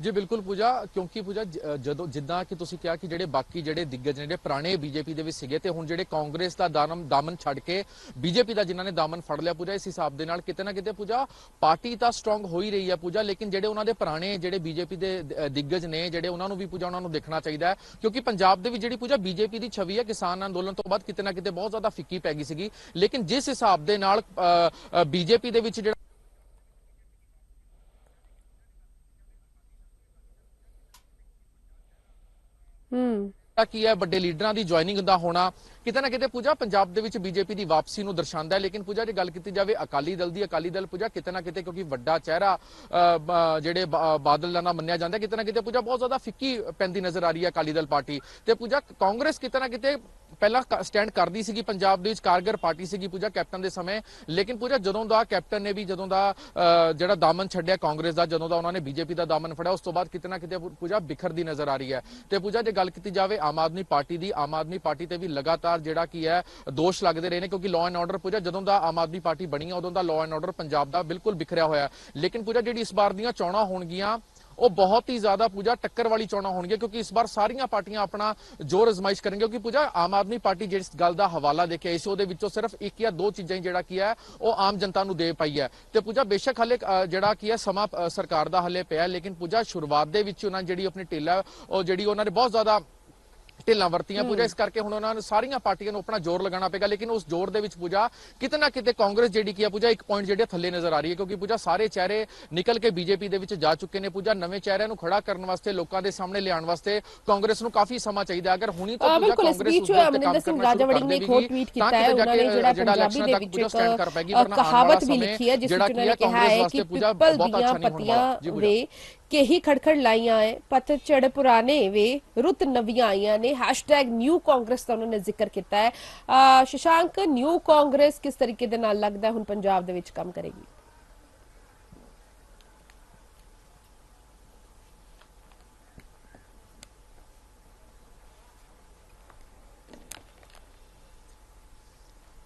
ਜੀ ਬਿਲਕੁਲ ਪੂਜਾ, ਕਿਉਂਕਿ ਪੂਜਾ ਜਦੋਂ ਜਿੱਦਾਂ ਕਿ ਤੁਸੀਂ ਕਿਹਾ ਕਿ ਜਿਹੜੇ ਬਾਕੀ ਜਿਹੜੇ ਦਿੱਗਜ ਨੇ ਜਿਹੜੇ ਪੁਰਾਣੇ ਬੀਜੇਪੀ ਦੇ ਵਿੱਚ ਸੀਗੇ ਤੇ ਹੁਣ ਜਿਹੜੇ ਕਾਂਗਰਸ ਦਾ ਦਾਮਨ ਛੱਡ ਕੇ ਬੀਜੇਪੀ ਦਾ ਜਿਨ੍ਹਾਂ ਨੇ ਦਾਮਨ ਫੜ ਲਿਆ ਪੂਜਾ, ਇਸ ਹਿਸਾਬ ਦੇ ਨਾਲ ਕਿਤੇ ਨਾ ਕਿਤੇ ਪੂਜਾ ਪਾਰਟੀ ਤਾਂ ਸਟਰੋਂਗ ਹੋ ਹੀ ਰਹੀ ਹੈ ਪੂਜਾ, ਲੇਕਿਨ ਜਿਹੜੇ ਉਹਨਾਂ ਦੇ ਪੁਰਾਣੇ ਜਿਹੜੇ ਬੀਜੇਪੀ ਦੇ ਦਿੱਗਜ ਨੇ ਜਿਹੜੇ ਉਹਨਾਂ ਨੂੰ ਵੀ ਪੂਜਾ ਉਹਨਾਂ ਨੂੰ ਦੇਖਣਾ ਚਾਹੀਦਾ ਹੈ, ਕਿਉਂਕਿ ਪੰਜਾਬ ਦੇ ਵਿੱਚ ਜਿਹੜੀ ਪੂਜਾ ਬੀਜੇਪੀ ਦੀ ਛਵੀ ਹੈ ਕਿਸਾਨ ਅੰਦੋਲਨ ਤੋਂ ਬਾਅਦ ਕਿਤੇ ਨਾ ਕਿਤੇ ਬਹੁਤ ਜ਼ਿਆਦਾ ਫਿੱਕੀ ਪੈ ਗਈ ਸੀਗੀ, ਲੇਕਿਨ ਜਿਸ ਹਿਸਾਬ ਦੇ ਨਾਲ ਬੀਜੇਪੀ ਦੇ ਵਿੱਚ ਜਿਹੜਾ ਕੀ ਹੈ ਵੱਡੇ ਲੀਡਰਾਂ ਦੀ ਜੁਆਇਨਿੰਗ ਦਾ ਹੋਣਾ ਕਿਤੇ ਨਾ ਕਿਤੇ ਪੂਜਾ ਪੰਜਾਬ ਦੇ ਵਿੱਚ ਬੀਜੇਪੀ ਦੀ ਵਾਪਸੀ ਨੂੰ ਦਰਸਾਉਂਦਾ ਹੈ। ਲੇਕਿਨ ਪੂਜਾ ਜੇ ਗੱਲ ਕੀਤੀ ਜਾਵੇ ਅਕਾਲੀ ਦਲ ਦੀ, ਅਕਾਲੀ ਦਲ ਪੂਜਾ ਕਿਤੇ ਨਾ ਕਿਤੇ ਕਿਉਂਕਿ ਵੱਡਾ ਚਿਹਰਾ ਜਿਹੜੇ ਬਾਦਲ ਦਾ ਮੰਨਿਆ ਜਾਂਦਾ, ਕਿਤੇ ਨਾ ਕਿਤੇ ਪੂਜਾ ਬਹੁਤ ਜ਼ਿਆਦਾ ਫਿੱਕੀ ਪੈਂਦੀ ਨਜ਼ਰ ਆ ਰਹੀ ਹੈ ਅਕਾਲੀ ਦਲ ਪਾਰਟੀ। ਤੇ ਪੂਜਾ ਕਾਂਗਰਸ ਕਿਤੇ ਨਾ ਕਿਤੇ ਪਹਿਲਾਂ ਸਟੈਂਡ ਕਰਦੀ ਸੀਗੀ ਪੰਜਾਬ ਦੇ ਵਿੱਚ, ਕਾਰਗਰ ਪਾਰਟੀ ਸੀਗੀ ਪੂਜਾ ਕੈਪਟਨ ਦੇ ਸਮੇਂ, ਲੇਕਿਨ ਪੂਜਾ ਜਦੋਂ ਦਾ ਕੈਪਟਨ ਨੇ ਵੀ ਜਦੋਂ ਦਾ ਜਿਹੜਾ ਦਾਮਨ ਛੱਡਿਆ ਕਾਂਗਰਸ ਦਾ, ਜਦੋਂ ਦਾ ਉਹਨਾਂ ਨੇ ਬੀਜੇਪੀ ਦਾ ਦਾਮਨ ਫੜਿਆ, ਉਸ ਤੋਂ ਬਾਅਦ ਕਿਤੇ ਨਾ ਕਿਤੇ ਪੂਜਾ ਬਿਖਰਦੀ ਨਜ਼ਰ ਆ ਰਹੀ ਹੈ। ਤੇ ਪੂਜਾ ਜੇ ਗੱਲ ਕੀਤੀ ਜਾਵੇ ਆਮ ਆਦਮੀ ਪਾਰਟੀ ਦੀ, ਆਮ ਆਦਮੀ ਪਾਰਟੀ ਤੇ ਵੀ ਲਗਾਤਾਰ ਜਿਹੜਾ ਕੀ ਹੈ ਦੋਸ਼ ਲੱਗਦੇ ਰਹੇ ਨੇ, ਕਿਉਂਕਿ ਲਾਅ ਐਂਡ ਆਰਡਰ ਪੂਜਾ ਜਦੋਂ ਦਾ ਆਮ ਆਦਮੀ ਪਾਰਟੀ ਬਣੀ ਹੈ ਉਦੋਂ ਦਾ ਲਾਅ ਐਂਡ ਆਰਡਰ ਪੰਜਾਬ ਦਾ ਬਿਲਕੁਲ ਬਿਖਰਿਆ ਹੋਇਆ। ਲੇਕਿਨ ਪੂਜਾ ਜਿਹੜੀ ਇਸ ਵਾਰ ਦੀਆਂ ਚੋਣਾਂ ਹੋਣਗੀਆਂ ਉਹ ਬਹੁਤ ਹੀ ਜ਼ਿਆਦਾ ਪੂਜਾ ਟੱਕਰ ਵਾਲੀ ਚੋਣਾਂ ਹੋਣਗੀਆਂ, ਕਿਉਂਕਿ ਇਸ ਵਾਰ ਸਾਰੀਆਂ ਪਾਰਟੀਆਂ ਆਪਣਾ ਜ਼ੋਰ ਅਜ਼ਮਾਇਸ਼ ਕਰਨਗੇ, ਕਿਉਂਕਿ ਪੂਜਾ ਆਮ ਆਦਮੀ ਪਾਰਟੀ ਜਿਸ ਗੱਲ ਦਾ ਹਵਾਲਾ ਦੇਖਿਆ ਇਸ ਉਹਦੇ ਵਿੱਚੋਂ ਸਿਰਫ ਇੱਕ ਜਾਂ ਦੋ ਚੀਜ਼ਾਂ ਜਿਹੜਾ ਕੀ ਹੈ ਉਹ ਆਮ ਜਨਤਾ ਨੂੰ ਦੇ ਪਾਈ ਹੈ। ਤੇ ਪੂਜਾ ਬੇਸ਼ੱਕ ਹਲੇ ਜਿਹੜਾ ਕੀ ਹੈ ਸਮਾਂ ਸਰਕਾਰ ਦਾ ਹਲੇ ਪਿਆ, ਲੇਕਿਨ ਪੂਜਾ ਸ਼ੁਰੂਆਤ ਦੇ ਵਿੱਚ ਉਹਨਾਂ ਜਿਹੜੀ ਆਪਣੀ ਢਿੱਲ ਹੈ ਉਹ ਜਿਹੜੀ ਉਹਨਾਂ ਨੇ ਬਹੁਤ ਜ਼ਿਆਦਾ ਢਿੱਲਾਂ ਵਰਤੀਆਂ ਪੂਜਾ। ਇਸ ਕਰਕੇ ਹੁਣ ਉਹਨਾਂ ਨੂੰ ਸਾਰੀਆਂ ਪਾਰਟੀਆਂ ਨੂੰ ਆਪਣਾ ਜ਼ੋਰ ਲਗਾਉਣਾ ਪਏਗਾ, ਲੇਕਿਨ ਉਸ ਜ਼ੋਰ ਦੇ ਵਿੱਚ ਪੂਜਾ ਕਿਤੇ ਨਾ ਕਿਤੇ ਕਾਂਗਰਸ ਜਿਹੜੀ ਕੀ ਆ ਪੂਜਾ ਇੱਕ ਪੁਆਇੰਟ ਜਿਹੜੀ ਥੱਲੇ ਨਜ਼ਰ ਆ ਰਹੀ ਹੈ, ਕਿਉਂਕਿ ਪੂਜਾ ਸਾਰੇ ਚਿਹਰੇ ਨਿਕਲ ਕੇ ਬੀਜੇਪੀ ਦੇ ਵਿੱਚ ਜਾ ਚੁੱਕੇ ਨੇ ਪੂਜਾ। ਨਵੇਂ ਚਿਹਰਿਆਂ ਨੂੰ ਖੜਾ ਕਰਨ ਵਾਸਤੇ, ਲੋਕਾਂ ਦੇ ਸਾਹਮਣੇ ਲਿਆਉਣ ਵਾਸਤੇ ਕਾਂਗਰਸ ਨੂੰ ਕਾਫੀ ਸਮਾਂ ਚਾਹੀਦਾ। ਅਗਰ ਹੁਣੀ ਤੋਂ ਪੂਜਾ ਕਾਂਗਰਸ ਉਸ ਦੇ ਉੱਤੇ ਕੰਮ ਕਰਨਾ ਸ਼ੁਰੂ ਕਰ ਦੇਵੇਗੀ ਤਾਂ ਕਿਤੇ ਜਾ ਕੇ ਜਿਹੜਾ ਇਲੈਕਸ਼ਨ ਤੱਕ ਪੂਜਾ ਸਟੈਂਡ ਕਰ ਪੈਗੀ, ਵਰਨਾ ਆਉਣ ਵਾਲਾ ਸਮੇਂ ਜਿਹੜਾ ਕੀ ਹੈ ਕਾਂਗਰਸ ਵਾਸਤੇ ਪੂਜਾ ਬਹੁਤ ਅੱਛਾ ਨਹੀਂ ਹੋਣ ਵਾਲਾ। ਜੀ ਪੂਜਾ के ही खड़खड़ लाइया है, पतझड़ पुराने वे रुत नवियां आईयां ने, #न्यू कांग्रेस का उन्होंने जिक्र किया है। शशांक, न्यू कांग्रेस किस तरीके दे नाल लगदा है हुण पंजाब दे विच काम करेगी?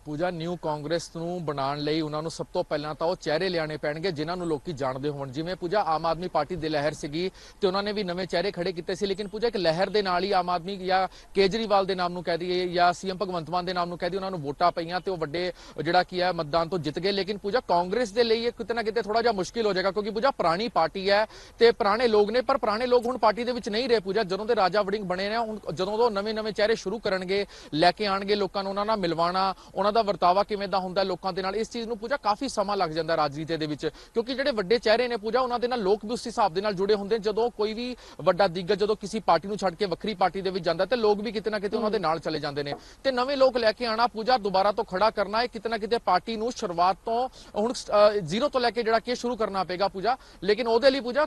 ਪੂਜਾ ਨਿਊ ਕਾਂਗਰਸ ਨੂੰ ਬਣਾਉਣ ਲਈ ਉਹਨਾਂ ਨੂੰ ਸਭ ਤੋਂ ਪਹਿਲਾਂ ਤਾਂ ਉਹ ਚਿਹਰੇ ਲਿਆਣੇ ਪੈਣਗੇ ਜਿਨ੍ਹਾਂ ਨੂੰ ਲੋਕੀ ਜਾਣਦੇ ਹੋਣ। ਜਿਵੇਂ ਪੂਜਾ ਆਮ ਆਦਮੀ ਪਾਰਟੀ ਦੀ ਲਹਿਰ ਸੀਗੀ ਤੇ ਉਹਨਾਂ ਨੇ ਵੀ ਨਵੇਂ ਚਿਹਰੇ ਖੜੇ ਕੀਤੇ ਸੀ, ਲੇਕਿਨ ਪੂਜਾ ਇੱਕ ਲਹਿਰ ਦੇ ਨਾਲ ਹੀ ਆਮ ਆਦਮੀ ਜਾਂ ਕੇਜਰੀਵਾਲ ਦੇ ਨਾਮ ਨੂੰ ਕਹਿ ਦਈਏ ਜਾਂ ਸੀਐਮ ਭਗਵੰਤ ਮਾਨ ਦੇ ਨਾਮ ਨੂੰ ਕਹਿ ਦਈਏ, ਉਹਨਾਂ ਨੂੰ ਵੋਟਾਂ ਪਈਆਂ ਤੇ ਉਹ ਵੱਡੇ ਜਿਹੜਾ ਕੀ ਹੈ ਮਤਦਾਨ ਤੋਂ ਜਿੱਤ ਗਏ। ਲੇਕਿਨ ਪੂਜਾ ਕਾਂਗਰਸ ਦੇ ਲਈ ਇਹ ਕਿਤੇ ਨਾ ਕਿਤੇ ਥੋੜਾ ਜਿਹਾ ਮੁਸ਼ਕਿਲ ਹੋ ਜਾਏਗਾ, ਕਿਉਂਕਿ ਪੂਜਾ ਪੁਰਾਣੀ ਪਾਰਟੀ ਹੈ ਤੇ ਪੁਰਾਣੇ ਲੋਕ ਨੇ, ਪਰ ਪੁਰਾਣੇ ਲੋਕ ਹੁਣ ਪਾਰਟੀ ਦੇ ਵਿੱਚ ਨਹੀਂ ਰਹੇ ਪੂਜਾ। ਜਦੋਂ ਦੇ ਰਾਜਾ ਵੜਿੰਗ ਬਣੇ ਨੇ, ਹੁਣ ਜਦੋਂ ਤੋਂ ਨਵੇਂ ਚਿਹਰੇ ਸ਼ੁਰੂ ਕਰਨਗੇ, ਲੈ ਕੇ ਆਣਗੇ ਲੋਕਾਂ ਨੂੰ, ਉਹਨਾਂ ਨਾਲ ਮਿਲਵਾਣਾ, ਉਹਨਾਂ ਦਾ ਵਰਤਾਵਾ ਕਿਵੇਂ ਦਾ ਹੁੰਦਾ ਲੋਕਾਂ ਦੇ ਨਾਲ, ਇਸ ਚੀਜ਼ ਨੂੰ ਪੂਜਾ ਕਾਫੀ ਸਮਾਂ ਲੱਗ ਜਾਂਦਾ ਰਾਜਨੀਤੀ ਦੇ ਵਿੱਚ, ਕਿਉਂਕਿ ਜਿਹੜੇ ਵੱਡੇ ਚਿਹਰੇ ਨੇ ਪੂਜਾ ਉਹਨਾਂ ਦੇ ਨਾਲ ਲੋਕ ਵੀ ਉਸ ਹਿਸਾਬ ਦੇ ਨਾਲ ਜੁੜੇ ਹੁੰਦੇ। ਜਦੋਂ ਕੋਈ ਵੀ ਵੱਡਾ ਦਿੱਗਜ ਜਦੋਂ ਕਿਸੇ ਪਾਰਟੀ ਨੂੰ ਛੱਡ ਕੇ ਵੱਖਰੀ ਪਾਰਟੀ ਦੇ ਵਿੱਚ ਜਾਂਦਾ ਤੇ ਲੋਕ ਵੀ ਕਿਤੇ ਨਾ ਕਿਤੇ ਉਹਨਾਂ ਦੇ ਨਾਲ ਚਲੇ ਜਾਂਦੇ ਨੇ, ਤੇ ਨਵੇਂ ਲੋਕ ਲੈ ਕੇ ਆਣਾ ਪੂਜਾ, ਦੁਬਾਰਾ ਤੋਂ ਖੜਾ ਕਰਨਾ, ਇਹ ਕਿਤੇ ਨਾ ਕਿਤੇ ਪਾਰਟੀ ਨੂੰ ਸ਼ੁਰੂਆਤ ਤੋਂ ਹੁਣ ਜ਼ੀਰੋ ਤੋਂ ਲੈ ਕੇ ਜਿਹੜਾ ਕਿ ਸ਼ੁਰੂ ਕਰਨਾ ਪਏਗਾ ਪੂਜਾ। ਲੇਕਿਨ ਉਹਦੇ ਲਈ ਪੂਜਾ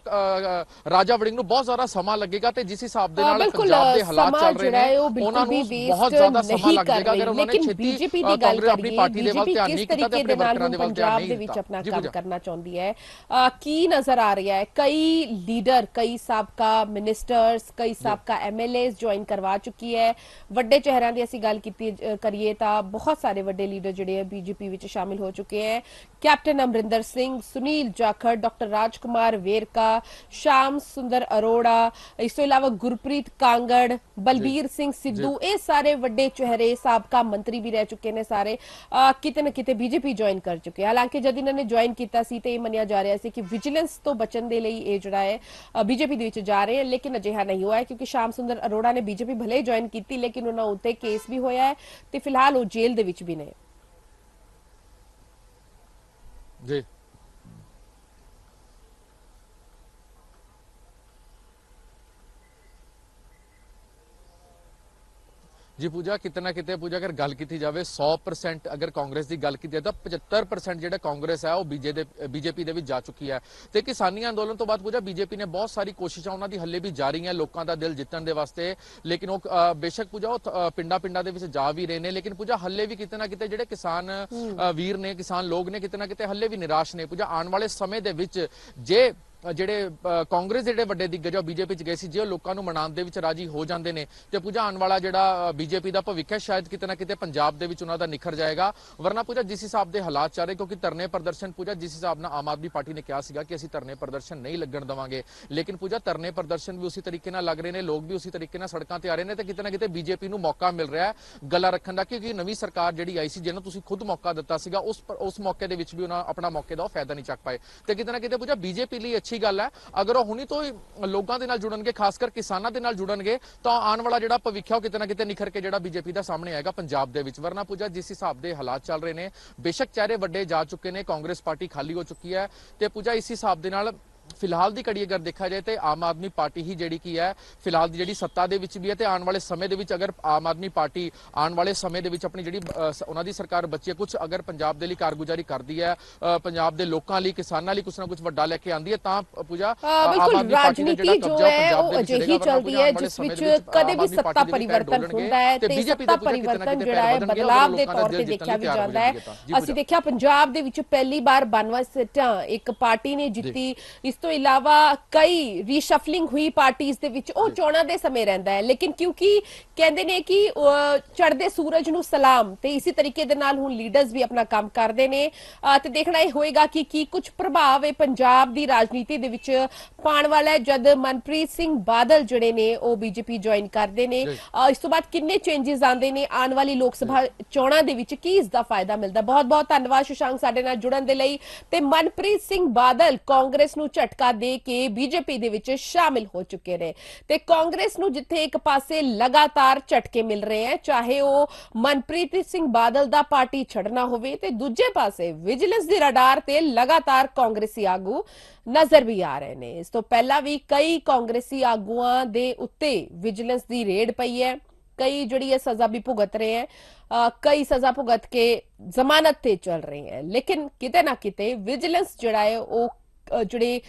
ਰਾਜਾ ਵੜਿੰਗ ਨੂੰ ਬਹੁਤ ਜ਼ਿਆਦਾ ਸਮਾਂ ਲੱਗੇਗਾ ਤੇ ਜਿਸ ਹਿਸਾਬ ਦੇ ਨਾਲ ਪੰਜਾਬ ਦੇ ਹਾਲਾਤ ਚੱਲ ਰਹੇ ਨੇ ਉਹਨਾਂ ਨੂੰ ਬਹੁਤ ਜ਼ਿਆਦਾ ਸਮਾਂ ਲੱਗ ਜਾਏਗਾ ਅਗਰ ਉਹਨਾਂ ਨੇ ਛੇਤੀ ਕਾਂਗਰਸ ਆਪਣੀ ਪਾਰਟੀ ਦੇ ਵੱਲ ਧਿਆਨ ਨਹੀਂ ਕੀਤਾ ਤੇ ਆਪਣੇ ਵਰਕਰਾਂ ਦੇ ਵੱਲ ਧਿਆਨ ਨਹੀਂ ਦਿੱਤਾ। अपना काम करना चाहती है की नजर आ रही है, कई लीडर, कई साबका मिनिस्टर्स, कई साबका MLA ज्वाइन करवा चुकी है। वड्डे चेहरिਆਂ ਦੀ ਅਸੀਂ ਗੱਲ ਕੀਤੀ ਕਰੀਏ ਤਾਂ ਬਹੁਤ ਸਾਰੇ ਵੱਡੇ ਲੀਡਰ ਜਿਹੜੇ ਆ ਬੀਜੇਪੀ ਵਿੱਚ ਸ਼ਾਮਿਲ ਹੋ ਚੁੱਕੇ ਹੈ। ਕੈਪਟਨ ਅਮਰਿੰਦਰ ਸਿੰਘ, ਸੁਨੀਲ ਜਾਖੜ, ਡਾਕਟਰ ਰਾਜਕੁਮਾਰ ਵੇਰਕਾ, ਸ਼ਾਮ ਸੁੰਦਰ ਅਰੋੜਾ, ਇਸ ਤੋਂ ਇਲਾਵਾ ਗੁਰਪ੍ਰੀਤ ਕਾਂਗੜ, ਬਲਬੀਰ ਸਿੰਘ ਸਿੱਧੂ, ਇਹ ਸਾਰੇ ਵੱਡੇ ਚਿਹਰੇ ਸਾਬਕਾ ਮੰਤਰੀ ਵੀ ਰਹਿ ਚੁੱਕੇ ਨੇ, ਸਾਰੇ ਕਿਤੇ ਨਾ ਕਿਤੇ ਬੀਜੇਪੀ ज्वाइन कर चुके हैं। हालांकि जब इन्होंने ज्वाइन किया सी तो यह मनिया जा रहा है कि विजिलेंस तो बचन के लिए ये जोड़ा है बीजेपी दे विच जा रहे हैं, लेकिन अजिहा नहीं हुआ है क्योंकि श्याम सुंदर अरोड़ा ने बीजेपी भले ही ज्वाइन की लेकिन उन्होंने उत्ते केस भी होया है तो फिलहाल वो जेल दे विच भी ने। जी जी पूजा कितना किते पूजा अगर गल की जाए 100% अगर कांग्रेस की गल की जाए तो 75% जो कांग्रेस है वो बीजेपी के जा चुकी है। तो किसानी अंदोलन तो बाद पूजा बीजेपी ने बहुत सारी कोशिशें उन्होंने हले भी जारी हैं लोगों का दिल जितने के वास्ते, लेकिन वो बेशक पूजा वो पिंडा के जा भी रहे हैं, लेकिन पूजा हले भी कितना किते जो किसान वीर ने, किसान लोग ने कितना किते हले भी निराश ने। पूजा आने वाले समय के विच जे ਜਿਹੜੇ ਕਾਂਗਰਸ ਜਿਹੜੇ ਵੱਡੇ ਦਿੱਗਜ ਆ ਬੀਜੇਪੀ ਚ ਗਏ ਸੀ, ਜੇ ਲੋਕਾਂ ਨੂੰ ਮਨਾਉਣ ਦੇ ਵਿੱਚ ਰਾਜੀ ਹੋ ਜਾਂਦੇ ਨੇ ਤੇ ਪੂਜਾ ਆਉਣ ਵਾਲਾ ਜਿਹੜਾ ਬੀਜੇਪੀ ਦਾ ਭਵਿੱਖ ਹੈ ਸ਼ਾਇਦ ਕਿਤੇ ਨਾ ਕਿਤੇ ਪੰਜਾਬ ਦੇ ਵਿੱਚ ਉਹਨਾਂ ਦਾ ਨਿਖਰ ਜਾਏਗਾ। ਵਰਨਾ ਪੂਜਾ ਜਿਸ ਹਿਸਾਬ ਦੇ ਹਾਲਾਤ ਚੱਲ ਰਹੇ, ਕਿਉਂਕਿ ਧਰਨੇ ਪ੍ਰਦਰਸ਼ਨ ਪੂਜਾ ਜਿਸ ਹਿਸਾਬ ਨਾਲ ਆਮ ਆਦਮੀ ਪਾਰਟੀ ਨੇ ਕਿਹਾ ਸੀਗਾ ਕਿ ਅਸੀਂ ਧਰਨੇ ਪ੍ਰਦਰਸ਼ਨ ਨਹੀਂ ਲੱਗਣ ਦੇਵਾਂਗੇ, ਲੇਕਿਨ ਪੂਜਾ ਧਰਨੇ ਪ੍ਰਦਰਸ਼ਨ ਵੀ ਉਸੇ ਤਰੀਕੇ ਨਾਲ ਲੱਗ ਰਹੇ ਨੇ, ਲੋਕ ਵੀ ਉਸੇ ਤਰੀਕੇ ਨਾਲ ਸੜਕਾਂ ਤੇ ਆ ਰਹੇ ਨੇ ਤੇ ਕਿਤੇ ਨਾ ਕਿਤੇ ਬੀਜੇਪੀ ਨੂੰ ਮੌਕਾ ਮਿਲ ਰਿਹਾ ਹੈ ਗੱਲਾਂ ਰੱਖਣ ਦਾ, ਕਿਉਂਕਿ ਨਵੀਂ ਸਰਕਾਰ ਜਿਹੜੀ ਆਈ ਸੀ ਜਿਹਨੂੰ ਤੁਸੀਂ ਖੁਦ ਮੌਕਾ ਦਿੱਤਾ ਸੀਗਾ ਉਸ ਮੌਕੇ ਦੇ ਵਿੱਚ ਵੀ ਉਹਨਾਂ ਆਪਣਾ ਮੌਕੇ ਦਾ ਫਾਇਦਾ ਨਹੀਂ ਚੱਕ ਪਾਏ। ਤੇ ਕਿਤੇ ਨਾ ਕਿਤੇ ਪੂਜਾ ਬੀਜੇਪੀ ਲਈ ਅੱਛੀ ਗੱਲ ਹੈ ਅਗਰ ਉਹ ਹੁਣੀ ਤੋਂ ਲੋਕਾਂ ਦੇ ਨਾਲ ਜੁੜਨਗੇ, ਖਾਸ ਕਰ ਕਿਸਾਨਾਂ ਦੇ ਨਾਲ ਜੁੜਨਗੇ ਤਾਂ ਆਉਣ ਵਾਲਾ ਜਿਹੜਾ ਭਵਿੱਖ ਹੈ ਉਹ ਕਿਤੇ ਨਾ ਕਿਤੇ ਨਿਖਰ ਕੇ ਜਿਹੜਾ ਬੀਜੇਪੀ ਦਾ ਸਾਹਮਣੇ ਆਏਗਾ ਪੰਜਾਬ ਦੇ ਵਿੱਚ। ਵਰਨਾ ਪੂਜਾ ਜਿਸ ਹਿਸਾਬ ਦੇ ਹਾਲਾਤ ਚੱਲ ਰਹੇ ਨੇ, ਬੇਸ਼ੱਕ ਚਿਹਰੇ ਵੱਡੇ ਜਾ ਚੁੱਕੇ ਨੇ, ਕਾਂਗਰਸ ਪਾਰਟੀ ਖਾਲੀ ਹੋ ਚੁੱਕੀ ਹੈ ਤੇ ਪੂਜਾ ਇਸ ਹਿਸਾਬ ਦੇ ਨਾਲ ਫਿਲਹਾਲ ਦੀ ਘੜੀ ਅਗਰ ਦੇਖਿਆ ਜਾਏ ਤੇ ਆਮ ਆਦਮੀ ਪਾਰਟੀ ਹੀ ਜਿਹੜੀ ਕੀ ਹੈ ਫਿਲਹਾਲ ਦੀ ਜਿਹੜੀ ਸੱਤਾ ਦੇ ਵਿੱਚ ਵੀ ਹੈ ਤੇ ਆਉਣ ਵਾਲੇ ਸਮੇਂ ਦੇ ਵਿੱਚ ਅਗਰ ਆਮ ਆਦਮੀ ਪਾਰਟੀ ਆਉਣ ਵਾਲੇ ਸਮੇਂ ਦੇ ਵਿੱਚ ਆਪਣੀ ਜਿਹੜੀ ਉਹਨਾਂ ਦੀ ਸਰਕਾਰ ਬੱਚੇ ਕੁਝ ਅਗਰ ਪੰਜਾਬ ਦੇ ਲਈ ਕਾਰਗੁਜ਼ਾਰੀ ਕਰਦੀ ਹੈ, ਪੰਜਾਬ ਦੇ ਲੋਕਾਂ ਲਈ, ਕਿਸਾਨਾਂ ਲਈ ਕੁਝ ਨਾ ਕੁਝ ਵੱਡਾ ਲੈ ਕੇ ਆਂਦੀ ਹੈ ਤਾਂ ਪੂਜਾ ਆਮ ਆਦਮੀ ਪਾਰਟੀ ਦਾ ਜਿਹੜਾ ਕਬਜ਼ਾ ਪੰਜਾਬ ਦੇ ਵਿੱਚ ਰਹੇਗਾ। ਚੱਲਦੀ ਹੈ ਜਿਸ ਵਿੱਚ ਕਦੇ ਵੀ ਸੱਤਾ ਪਰਿਵਰਤਨ ਹੁੰਦਾ ਹੈ ਤੇ ਸੱਤਾ ਪਰਿਵਰਤਨ ਜਿਹੜਾ ਹੈ ਬਦਲਾਵ ਦੇ ਤੌਰ ਤੇ ਦੇਖਿਆ ਵੀ ਜਾਂਦਾ ਹੈ। ਅਸੀਂ ਦੇਖਿਆ ਪੰਜਾਬ ਦੇ ਵਿੱਚ ਪਹਿਲੀ ਵਾਰ 92 ਸੀਟਾਂ ਇੱਕ ਪਾਰਟੀ ਨੇ ਜਿੱਤੀ, ਇਸ ਤੋਂ ਇਲਾਵਾ ਕਈ ਰੀਸ਼ਫਲਿੰਗ ਹੋਈ ਪਾਰਟੀਆਂ ਦੇ ਵਿੱਚ ਉਹ ਚੋਣਾਂ ਦੇ ਸਮੇਂ ਰਹਿੰਦਾ ਹੈ, ਲੇਕਿਨ ਕਿਉਂਕਿ ਕਹਿੰਦੇ ਨੇ ਕਿ ਚੜ੍ਹਦੇ ਸੂਰਜ ਨੂੰ ਸਲਾਮ ਤੇ ਇਸੇ ਤਰੀਕੇ ਦੇ ਨਾਲ ਹੁਣ ਲੀਡਰਸ ਵੀ ਆਪਣਾ ਕੰਮ ਕਰਦੇ ਨੇ ਤੇ ਦੇਖਣਾ ਇਹ ਹੋਏਗਾ ਕਿ ਕੀ ਕੁਝ ਪ੍ਰਭਾਵ ਇਹ ਪੰਜਾਬ ਦੀ ਰਾਜਨੀਤੀ ਦੇ ਵਿੱਚ ਪਾਉਣ ਵਾਲਾ ਹੈ ਜਦ ਮਨਪ੍ਰੀਤ ਸਿੰਘ ਬਾਦਲ ਜਿਹੜੇ ਨੇ ਉਹ ਬੀਜੇਪੀ ਜੁਆਇਨ ਕਰਦੇ ਨੇ। ਇਸ ਤੋਂ ਬਾਅਦ ਕਿੰਨੇ ਚੇਂਜਸ ਆਉਂਦੇ ਨੇ ਆਉਣ ਵਾਲੀ ਲੋਕ ਸਭਾ ਚੋਣਾਂ ਦੇ ਵਿੱਚ, ਕੀ ਇਸ ਦਾ ਫਾਇਦਾ ਮਿਲਦਾ। ਬਹੁਤ ਬਹੁਤ ਧੰਨਵਾਦ ਸ਼ਸ਼ਾਂਕ ਸਾਡੇ ਨਾਲ ਜੁੜਨ ਦੇ ਲਈ। ਤੇ ਮਨਪ੍ਰੀਤ ਸਿੰਘ ਬਾਦਲ ਕਾਂਗਰਸ ਨੂੰ ਝਟਕਾ ਦੇ ਕੇ ਬੀਜੇਪੀ ਦੇ ਵਿੱਚ ਸ਼ਾਮਿਲ ਹੋ ਚੁੱਕੇ ਨੇ ਤੇ ਕਾਂਗਰਸ ਨੂੰ ਜਿੱਥੇ ਇੱਕ ਪਾਸੇ ਲਗਾਤਾਰ ਝਟਕੇ ਮਿਲ ਰਹੇ ਹੈ, ਚਾਹੇ ਉਹ ਮਨਪ੍ਰੀਤ ਸਿੰਘ ਬਾਦਲ ਦਾ ਪਾਰਟੀ ਛੱਡਣਾ ਹੋਵੇ ਤੇ ਦੂਜੇ ਪਾਸੇ ਵਿਜੀਲੈਂਸ ਦੀ ਰਡਾਰ ਤੇ ਲਗਾਤਾਰ ਕਾਂਗਰਸੀ ਆਗੂ ਨਜ਼ਰ ਵੀ ਆ ਰਹੇ ਨੇ। ਇਸ ਤੋਂ ਪਹਿਲਾਂ ਵੀ ਕਈ ਕਾਂਗਰਸੀ ਆਗੂਆਂ ਦੇ ਉੱਤੇ ਵਿਜੀਲੈਂਸ ਦੀ ਰੇਡ ਪਈ ਹੈ, कई जड़ी है सजा भी भुगत रहे हैं, कई सजा भुगत के जमानत ते चल रहे हैं, लेकिन किते ना किते विजिलेंस जड़ा है वो ਜਿਹੜੇ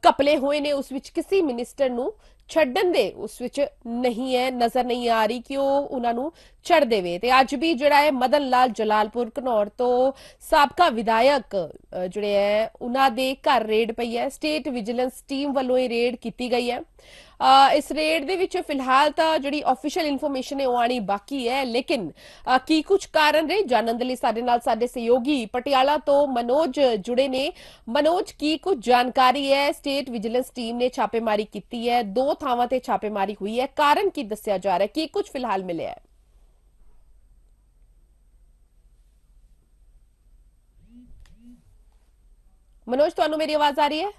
ਕਪਲੇ ਹੋਏ ਨੇ ਉਸ ਵਿੱਚ ਕਿਸੇ ਮਿਨਿਸਟਰ ਨੂੰ ਛੱਡਣ ਦੇ ਉਸ ਵਿੱਚ ਨਹੀਂ ਹੈ, ਨਜ਼ਰ ਨਹੀਂ ਆ ਰਹੀ ਕਿ ਉਹ ਉਹਨਾਂ ਨੂੰ ਛੱਡ ਦੇਵੇ। ਤੇ ਅੱਜ ਵੀ ਜਿਹੜਾ ਹੈ ਮਦਨ ਲਾਲ ਜਲਾਲਪੁਰ ਘਨੌਰ ਤੋਂ ਸਾਬਕਾ ਵਿਧਾਇਕ ਜਿਹੜੇ ਹੈ ਉਹਨਾਂ ਦੇ ਘਰ ਰੇਡ ਪਈ ਹੈ। ਸਟੇਟ ਵਿਜੀਲੈਂਸ ਟੀਮ ਵੱਲੋਂ ਇਹ ਰੇਡ ਕੀਤੀ ਗਈ ਹੈ। इस रेड दे विच फिलहाल तो जिहड़ी ऑफिशियल इन्फॉर्मेशन है वो आनी बाकी है, लेकिन की कुछ कारण रहे जानने दे लई साडे नाल साडे सहयोगी पटियाला तो मनोज जुड़े ने। मनोज, की कुछ जानकारी है? स्टेट विजिलेंस टीम ने छापेमारी की है, 2 थावां ते छापेमारी हुई है, कारण की दस्सिया जा रहा है, की कुछ फिलहाल मिले है? मनोज, तुहानू मेरी आवाज आ रही है?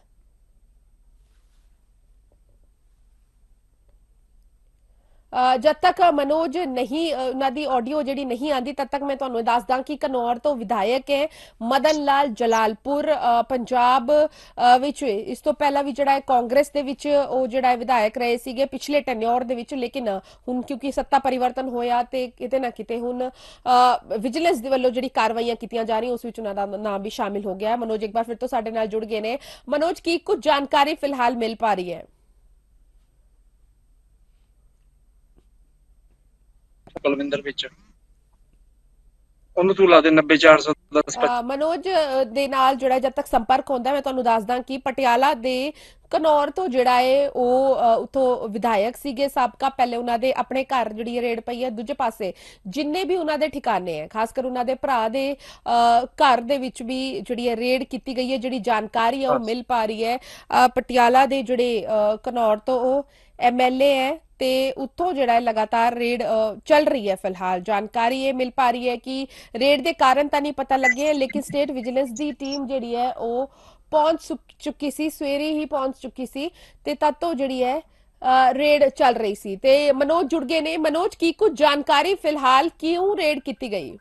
जब तक मनोज नहीं उन्होंने ऑडियो जी नहीं आती तब तक मैं तुहानू दस दा कि घनौर तो विधायक है मदन लाल जलालपुर पंजाब विच इस तो पहला भी जिहड़ा कांग्रेस दे विच वो जिहड़ा विधायक रहे सीगे पिछले टैन्योर दे विच, लेकिन हुण क्योंकि सत्ता परिवर्तन होया ते किते ना किते हुण विजिलेंस दे वल्लों जिहड़ी कार्रवाइयां कीतियां जा रही उस विच उन्हां दा नाम भी शामिल हो गया है। मनोज एक बार फिर तो साडे नाल जुड़ गए ने। मनोज, की कुछ जानकारी फिलहाल मिल पा रही है? ਕੁਲਵਿੰਦਰ ਵਿੱਚ ਉਹਨੂੰ ਤੂੰ ਲਾ ਦੇ 90410। मनोज ਦੇ ਨਾਲ ਜਿਹੜਾ ਜਦ ਤੱਕ ਸੰਪਰਕ ਹੁੰਦਾ ਮੈਂ ਤੁਹਾਨੂੰ ਦੱਸਦਾ ਕਿ ਪਟਿਆਲਾ ਦੇ ਘਨੌਰ ਤੋਂ ਜਿਹੜਾ ਹੈ ਉਹ ਉਥੋਂ ਵਿਧਾਇਕ ਸੀਗੇ ਸਾਬਕਾ, ਪਹਿਲੇ ਉਹਨਾਂ ਦੇ ਆਪਣੇ ਘਰ ਜਿਹੜੀ ਰੇਡ ਪਈ ਹੈ, ਦੂਜੇ ਪਾਸੇ ਜਿੰਨੇ ਵੀ ਉਹਨਾਂ ਦੇ ਠਿਕਾਣੇ ਹੈ ਖਾਸ ਕਰ ਉਹਨਾਂ ਦੇ ਭਰਾ ਦੇ ਘਰ ਦੇ ਵਿੱਚ ਵੀ ਜਿਹੜੀ ਰੇਡ ਕੀਤੀ ਗਈ ਹੈ। ਜਿਹੜੀ ਜਾਣਕਾਰੀ ਹੈ ਉਹ ਮਿਲ ਪਾ ਰਹੀ ਹੈ ਪਟਿਆਲਾ ਦੇ ਜਿਹੜੇ ਘਨੌਰ ਤੋਂ ਉਹ ਐਮਐਲਏ ਹੈ ਤੇ ਉੱਥੋਂ ਜਿਹੜਾ लगातार रेड चल रही है। फिलहाल जानकारी ये मिल पा रही है कि रेड के कारण तो नहीं पता लगे, लेकिन स्टेट विजिलेंस की टीम जी है वो पहुंच चुकी सी, सवेरे ही पहुंच चुकी सी ते तद तो जी है रेड चल रही सी। ते मनोज जुड़ गए ने। मनोज, की कुछ जानकारी फिलहाल क्यों रेड की गई?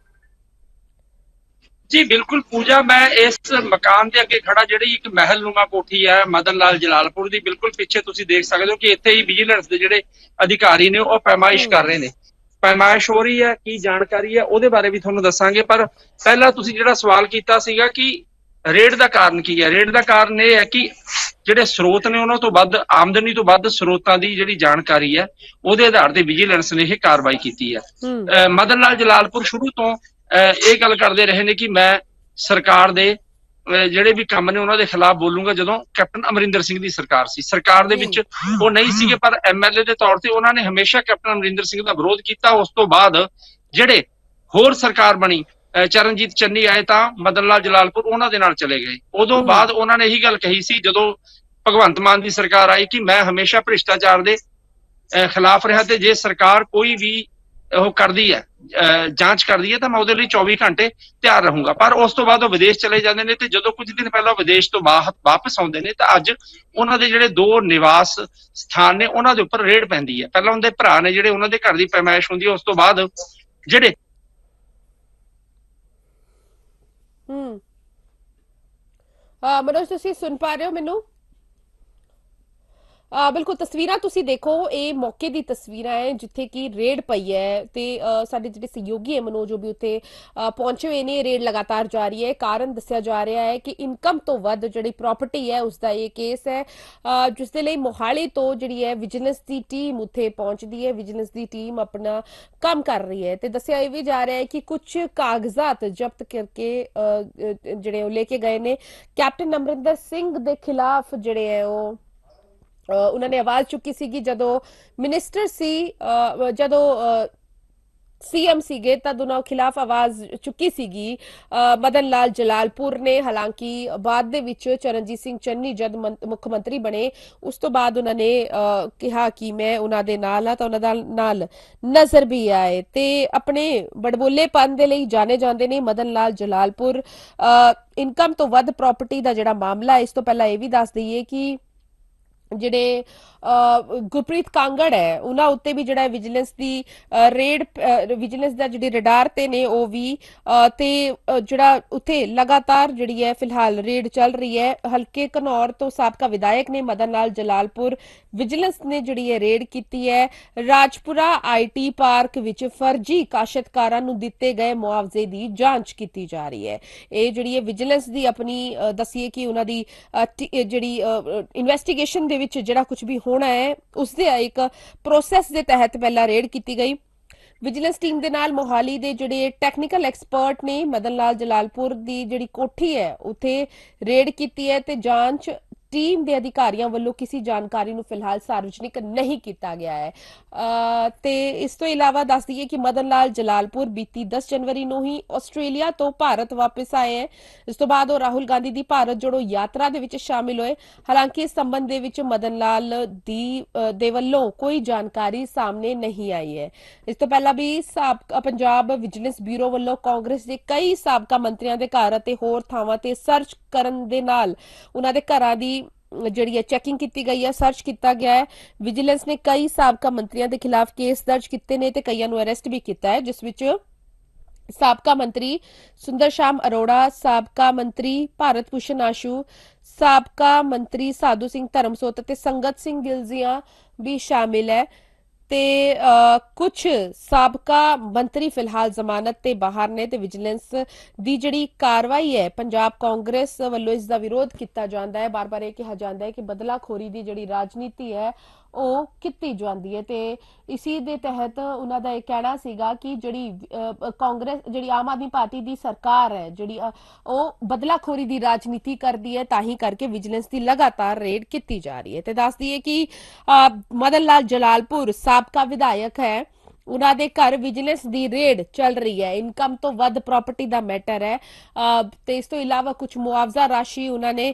जी बिल्कुल पूजा, मैं इस मकान के अगे खड़ा जिहड़ी एक महलनुमा कोठी है मदन लाल जलालपुर की, बिल्कुल पिछे तुसीं देख सकते हो कि इत्थे ही विजिलेंस के जिहड़े अधिकारी ने वो पैमाइश कर रहे हैं। पैमाइश हो रही है, की जानकारी है ਉਹਦੇ बारे भी तुहानूं दसांगे। पर पहला तुसीं जिहड़ा सवाल कीता सीगा कि रेड का कारण की है, रेड का कारण यह है कि ਜਿਹੜੇ ਸਰੋਤ ਨੇ ਉਹਨਾਂ ਤੋਂ ਵੱਧ ਆਮਦਨੀ ਤੋਂ ਵੱਧ ਸਰੋਤਾਂ ਦੀ ਜਿਹੜੀ ਜਾਣਕਾਰੀ ਹੈ ਉਹਦੇ ਆਧਾਰ ਤੇ ਵਿਜੀਲੈਂਸ ਨੇ ਇਹ ਕਾਰਵਾਈ ਕੀਤੀ ਹੈ। ਮਦਨ ਲਾਲ ਜਲਾਲਪੁਰ ਸ਼ੁਰੂ ਤੋਂ ਇਹ ਗੱਲ ਕਰਦੇ ਰਹੇ ਨੇ ਕਿ ਮੈਂ ਸਰਕਾਰ ਦੇ ਜਿਹੜੇ ਵੀ ਕੰਮ ਨੇ ਉਹਨਾਂ ਦੇ ਖਿਲਾਫ ਬੋਲੂੰਗਾ। ਜਦੋਂ ਕੈਪਟਨ ਅਮਰਿੰਦਰ ਸਿੰਘ ਦੀ ਸਰਕਾਰ ਸੀ, ਸਰਕਾਰ ਦੇ ਵਿੱਚ ਉਹ ਨਹੀਂ ਸੀਗੇ, ਪਰ ਐਮਐਲਏ ਦੇ ਤੌਰ ਤੇ ਉਹਨਾਂ ਨੇ ਹਮੇਸ਼ਾ ਕੈਪਟਨ ਅਮਰਿੰਦਰ ਸਿੰਘ ਦਾ ਵਿਰੋਧ ਕੀਤਾ। ਉਸ ਤੋਂ ਬਾਅਦ ਜਿਹੜੇ ਹੋਰ ਸਰਕਾਰ ਬਣੀ, ਚਰਨਜੀਤ ਚੰਨੀ ਆਏ ਤਾਂ ਮਦਨ ਲਾਲ ਜਲਾਲਪੁਰ ਉਹਨਾਂ ਦੇ ਨਾਲ ਚਲੇ ਗਏ। ਉਦੋਂ ਬਾਅਦ ਉਹਨਾਂ ਨੇ ਇਹੀ ਗੱਲ ਕਹੀ ਸੀ ਜਦੋਂ ਭਗਵੰਤ ਮਾਨ ਦੀ ਸਰਕਾਰ ਆਈ ਕਿ ਮੈਂ ਹਮੇਸ਼ਾ ਭ੍ਰਿਸ਼ਟਾਚਾਰ ਦੇ ਖਿਲਾਫ ਰਿਹਾ ਤੇ ਜੇ ਸਰਕਾਰ ਕੋਈ ਵੀ ਉਹ ਕਰਦੀ ਹੈ ਜਾਂਚ ਕਰਦੀ ਹੈ ਤਾਂ ਮੈਂ ਉਹਦੇ ਲਈ 24 ਘੰਟੇ ਤਿਆਰ ਰਹੂੰਗਾ। ਪਰ ਉਸ ਤੋਂ ਬਾਅਦ ਉਹ ਵਿਦੇਸ਼ ਚਲੇ ਜਾਂਦੇ ਨੇ ਤੇ ਜਦੋਂ ਕੁਝ ਦਿਨ ਪਹਿਲਾਂ ਵਿਦੇਸ਼ ਤੋਂ ਵਾਪਸ ਆਉਂਦੇ ਨੇ ਤਾਂ ਅੱਜ ਉਹਨਾਂ ਦੇ ਜਿਹੜੇ 2 ਨਿਵਾਸ ਸਥਾਨ ਨੇ ਉਹਨਾਂ ਦੇ ਉੱਪਰ ਰੇਡ ਪੈਂਦੀ ਹੈ। ਪਹਿਲਾਂ ਉਹਦੇ ਭਰਾ ਨੇ ਜਿਹੜੇ ਉਹਨਾਂ ਦੇ ਘਰ ਦੀ ਪੈਮਾਇਸ਼ ਹੁੰਦੀ ਹੈ, ਉਸ ਤੋਂ ਬਾਅਦ ਜਿਹੜੇ मनोज तुसीं सुन पा रहे हो मैनू? बिल्कुल तस्वीरां तुसी देखो, ये मौके की तस्वीरां है जिथे कि रेड पई है ते साडे जिहड़े सहयोगी है मनोज भी उत्थे पहुंचे हुए ने। रेड लगातार जारी है, कारण दस्सिया जा रहा है कि इनकम तो वध जिहड़ी प्रॉपर्टी है उसका ये केस है जिस दे लई मोहाली तो जिहड़ी है विजिलेंस की टीम उत्थे पहुंचदी है। विजिलेंस की टीम अपना काम कर रही है ते दस्सिया ये भी जा रहा है कि कुछ कागजात जब्त करके जिहड़े लेके गए ने कैप्टन अमरिंदर सिंह दे खिलाफ जिहड़े है वो उन्होंने आवाज चुकी सी जदों मिनिस्टर सी, जदों ਸੀਐਮ ਸੀਗੇ ਤਦ ਉਹਨਾਂ ਖਿਲਾਫ ਆਵਾਜ਼ ਚੁੱਕੀ ਸੀਗੀ ਮਦਨ ਲਾਲ ਜਲਾਲਪੁਰ ਨੇ। ਹਾਲਾਂਕਿ ਬਾਅਦ ਦੇ ਵਿੱਚ ਚਰਨਜੀਤ ਸਿੰਘ ਚੰਨੀ ਜਦ ਮੁੱਖ ਮੰਤਰੀ ਬਣੇ ਉਸ ਤੋਂ ਬਾਅਦ ਉਹਨਾਂ ਨੇ ਕਿਹਾ ਕਿ ਮੈਂ ਉਹਨਾਂ ਦੇ ਨਾਲ ਆ ਤਾਂ ਉਹਨਾਂ ਦਾ ਨਾਲ ਨਜ਼ਰ ਵੀ ਆਏ ਤੇ ਆਪਣੇ ਬੜਬੋਲੇਪਨ ਦੇ ਲਈ ਜਾਣੇ ਜਾਂਦੇ ਨੇ ਮਦਨ ਲਾਲ ਜਲਾਲਪੁਰ। ਇਨਕਮ ਤੋਂ ਵੱਧ ਪ੍ਰਾਪਰਟੀ ਦਾ ਜਿਹੜਾ ਮਾਮਲਾ, ਇਸ ਤੋਂ ਪਹਿਲਾਂ ਇਹ ਵੀ ਦੱਸ ਦਈਏ ਕਿ ਜਿਹੜੇ ਗੁਰਪ੍ਰੀਤ ਕਾਂਗੜ ਹੈ ਉਹਨਾਂ ਉੱਤੇ ਵੀ ਜਿਹੜਾ ਵਿਜੀਲੈਂਸ ਦੀ ਰੇਡ, ਵਿਜੀਲੈਂਸ ਦਾ ਜਿਹੜੀ ਰਡਾਰ ਤੇ ਨੇ ਉਹ ਵੀ ਤੇ ਜਿਹੜਾ ਉੱਥੇ ਲਗਾਤਾਰ ਜਿਹੜੀ ਹੈ ਫਿਲਹਾਲ ਰੇਡ ਚੱਲ ਰਹੀ ਹੈ। ਹਲਕੇ ਘਨੌਰ ਤੋਂ ਸਾਬਕਾ ਵਿਧਾਇਕ ਨੇ ਮਦਨ ਲਾਲ ਜਲਾਲਪੁਰ ਵਿਜੀਲੈਂਸ ਨੇ ਜਿਹੜੀ ਹੈ ਰੇਡ ਕੀਤੀ ਹੈ। ਰਾਜਪੁਰਾ ਆਈਟੀ ਪਾਰਕ ਵਿੱਚ ਫਰਜ਼ੀ ਕਾਸ਼ਤਕਾਰਾਂ ਨੂੰ ਦਿੱਤੇ ਗਏ ਮੁਆਵਜ਼ੇ ਦੀ ਜਾਂਚ ਕੀਤੀ ਜਾ ਰਹੀ ਹੈ। ਇਹ ਜਿਹੜੀ ਹੈ ਵਿਜੀਲੈਂਸ ਦੀ ਆਪਣੀ ਦੱਸੀਏ ਕਿ ਉਹਨਾਂ ਦੀ ਜਿਹੜੀ ਇਨਵੈਸਟੀਗੇਸ਼ਨ ਦੇ ਵਿੱਚ ਜਿਹੜਾ ਕੁਝ ਵੀ ਹੋਣਾ ਹੈ ਉਸ ਦੇ ਇੱਕ ਪ੍ਰੋਸੈਸ ਦੇ ਤਹਿਤ ਪਹਿਲਾਂ ਰੇਡ ਕੀਤੀ ਗਈ। ਵਿਜੀਲੈਂਸ ਟੀਮ ਦੇ ਨਾਲ ਮੋਹਾਲੀ ਦੇ ਜਿਹੜੇ ਟੈਕਨੀਕਲ ਐਕਸਪਰਟ ਨੇ ਮਦਨ ਲਾਲ ਜਲਾਲਪੁਰ ਦੀ ਜਿਹੜੀ ਕੋਠੀ ਹੈ ਉੱਥੇ ਰੇਡ ਕੀਤੀ ਹੈ ਤੇ ਜਾਂਚ ਟੀਮ ਦੇ ਅਧਿਕਾਰੀਆਂ ਵੱਲੋਂ ਕਿਸੇ ਜਾਣਕਾਰੀ ਨੂੰ ਫਿਲਹਾਲ ਸਾਰਵਜਨਿਕ ਨਹੀਂ ਕੀਤਾ ਗਿਆ ਹੈ। ਤੇ ਇਸ ਤੋਂ ਇਲਾਵਾ ਦੱਸ ਦਈਏ ਕਿ ਮਦਨ ਲਾਲ ਜਲਾਲਪੁਰ ਬੀਤੀ 10 ਜਨਵਰੀ ਨੂੰ ਹੀ ਆਸਟ੍ਰੇਲੀਆ ਤੋਂ ਭਾਰਤ ਵਾਪਸ ਆਏ ਹੈ। ਇਸ ਤੋਂ ਬਾਅਦ ਉਹ ਰਾਹੁਲ ਗਾਂਧੀ ਦੀ ਭਾਰਤ ਜੋੜੋ ਯਾਤਰਾ ਦੇ ਵਿੱਚ ਸ਼ਾਮਿਲ ਹੋਏ। ਹਾਲਾਂਕਿ ਇਸ ਸੰਬੰਧ ਦੇ ਵਿੱਚ ਮਦਨ ਲਾਲ ਦੇ ਵੱਲੋਂ ਕੋਈ ਜਾਣਕਾਰੀ ਸਾਹਮਣੇ ਨਹੀਂ ਆਈ ਹੈ। ਇਸ ਤੋਂ ਪਹਿਲਾਂ ਵੀ ਸਾਬਕਾ ਪੰਜਾਬ ਵਿਜੀਲੈਂਸ ਬਿਊਰੋ ਵੱਲੋਂ ਕਾਂਗਰਸ ਦੇ ਕਈ ਸਾਬਕਾ ਮੰਤਰੀਆਂ ਦੇ ਘਰ ਅਤੇ ਹੋਰ ਥਾਵਾਂ ਤੇ ਸਰਚ ਕਰਨ ਦੇ ਨਾਲ ਉਹਨਾਂ ਦੇ ਘਰਾਂ ਦੀ ਜਿਹੜੀ ਹੈ ਚੈਕਿੰਗ ਕੀਤੀ ਗਈ ਹੈ, ਸਰਚ ਕੀਤਾ ਗਿਆ ਹੈ। ਵਿਜੀਲੈਂਸ ਨੇ ਕਈ ਸਾਬਕਾ ਮੰਤਰੀਆਂ ਦੇ ਖਿਲਾਫ ਕੇਸ ਦਰਜ ਕੀਤੇ ਨੇ ਤੇ ਕਈਆਂ ਨੂੰ ਅਰੈਸਟ ਵੀ ਕੀਤਾ ਹੈ, ਜਿਸ ਵਿੱਚ ਸਾਬਕਾ ਮੰਤਰੀ ਸੁੰਦਰ ਸ਼ਾਮ ਅਰੋੜਾ, ਸਾਬਕਾ ਮੰਤਰੀ ਭਾਰਤ ਭੂਸ਼ਣ ਆਸ਼ੂ, ਸਾਬਕਾ ਮੰਤਰੀ ਸਾਧੂ ਸਿੰਘ ਧਰਮਸੋਤ ਤੇ ਸੰਗਤ ਸਿੰਘ ਗਿਲਜ਼ੀਆਂ ਵੀ ਸ਼ਾਮਿਲ ਹੈ ਤੇ ਕੁਝ ਸਾਬਕਾ ਮੰਤਰੀ ਫਿਲਹਾਲ ਜ਼ਮਾਨਤ ਤੇ ਬਾਹਰ ਨੇ ਤੇ ਵਿਜੀਲੈਂਸ ਦੀ ਜਿਹੜੀ ਕਾਰਵਾਈ ਹੈ ਪੰਜਾਬ ਕਾਂਗਰਸ ਵੱਲੋਂ ਇਸ ਦਾ ਵਿਰੋਧ ਕੀਤਾ ਜਾਂਦਾ ਹੈ। ਬਾਰ-ਬਾਰ ਇਹ ਕਿਹਾ ਜਾਂਦਾ ਹੈ ਕਿ ਬਦਲਾਖੋਰੀ ਦੀ ਜਿਹੜੀ ਰਾਜਨੀਤੀ ਹੈ ਉਹ ਕੀਤੀ ਜਾਂਦੀ ਹੈ ਤੇ ਇਸੇ ਦੇ ਤਹਿਤ ਉਹਨਾਂ ਦਾ ਇਹ ਕਹਿਣਾ ਸੀਗਾ ਕਿ ਜਿਹੜੀ ਕਾਂਗਰਸ ਜਿਹੜੀ ਆਮ ਆਦਮੀ ਪਾਰਟੀ ਦੀ ਸਰਕਾਰ ਹੈ ਜਿਹੜੀ ਉਹ ਬਦਲਾਖੋਰੀ ਦੀ ਰਾਜਨੀਤੀ ਕਰਦੀ ਹੈ, ਤਾਂ ਹੀ ਕਰਕੇ ਵਿਜੀਲੈਂਸ ਦੀ ਲਗਾਤਾਰ ਰੇਡ ਕੀਤੀ ਜਾ ਰਹੀ ਹੈ। ਤੇ ਦੱਸ ਦਈਏ ਕਿ ਮਦਨ ਲਾਲ ਜਲਾਲਪੁਰ ਸਾਬਕਾ ਵਿਧਾਇਕ ਹੈ, ਉਹਨਾਂ ਦੇ ਘਰ ਵਿਜੀਲੈਂਸ ਦੀ ਰੇਡ ਚੱਲ ਰਹੀ ਹੈ। ਇਨਕਮ ਤੋਂ ਵੱਧ ਪ੍ਰਾਪਰਟੀ ਦਾ ਮੈਟਰ ਹੈ ਤੇ ਇਸ ਤੋਂ ਇਲਾਵਾ ਕੁਝ ਮੁਆਵਜ਼ਾ ਰਾਸ਼ੀ ਉਹਨਾਂ ਨੇ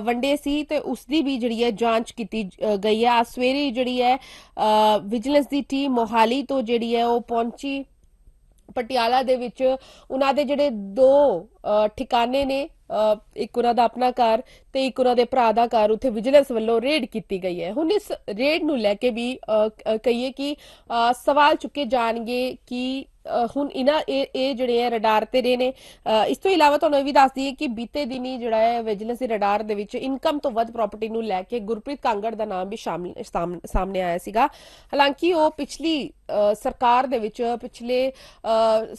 ਵੰਡੇ ਸੀ ਤੇ ਉਸ ਦੀ ਵੀ ਜਿਹੜੀ ਹੈ ਜਾਂਚ ਕੀਤੀ ਗਈ ਹੈ। ਅੱਜ ਸਵੇਰੇ ਜਿਹੜੀ ਹੈ ਵਿਜੀਲੈਂਸ ਦੀ ਟੀਮ ਮੋਹਾਲੀ ਤੋਂ ਜਿਹੜੀ ਹੈ ਉਹ ਪਹੁੰਚੀ ਪਟਿਆਲਾ ਦੇ ਵਿੱਚ। ਉਹਨਾਂ ਦੇ ਜਿਹੜੇ ਦੋ ਠਿਕਾਣੇ ਨੇ, ਇੱਕ ਉਹਨਾਂ ਦਾ ਆਪਣਾ ਘਰ ਤੇ ਇੱਕ ਉਹਨਾਂ ਦੇ ਭਰਾ ਦਾ ਘਰ, ਉੱਥੇ ਵਿਜੀਲੈਂਸ ਵੱਲੋਂ ਰੇਡ ਕੀਤੀ ਗਈ ਹੈ। ਹੁਣ ਇਸ ਰੇਡ ਨੂੰ ਲੈ ਕੇ ਵੀ ਕਹੀਏ ਕਿ ਸਵਾਲ ਚੁੱਕੇ ਜਾਣਗੇ ਕਿ ਹੁਣ ਇਹ ਜਿਹੜੇ ਹੈ ਰਡਾਰ ਤੇ ਰਹੇ ਨੇ। ਇਸ ਤੋਂ ਇਲਾਵਾ ਤੁਹਾਨੂੰ ਇਹ ਵੀ ਦੱਸ ਦਈਏ ਕਿ ਬੀਤੇ ਦਿਨੀ ਜਿਹੜਾ ਹੈ ਵਿਜੀਲੈਂਸ ਦੇ ਰਡਾਰ ਦੇ ਵਿੱਚ ਇਨਕਮ ਤੋਂ ਵੱਧ ਪ੍ਰਾਪਰਟੀ ਨੂੰ ਲੈ ਕੇ ਗੁਰਪ੍ਰੀਤ ਕਾਂਗੜ ਦਾ ਨਾਮ ਵੀ ਸਾਹਮਣੇ ਆਇਆ ਸੀਗਾ। ਹਾਲਾਂਕਿ ਉਹ ਪਿਛਲੀ ਸਰਕਾਰ ਦੇ ਵਿੱਚ ਪਿਛਲੇ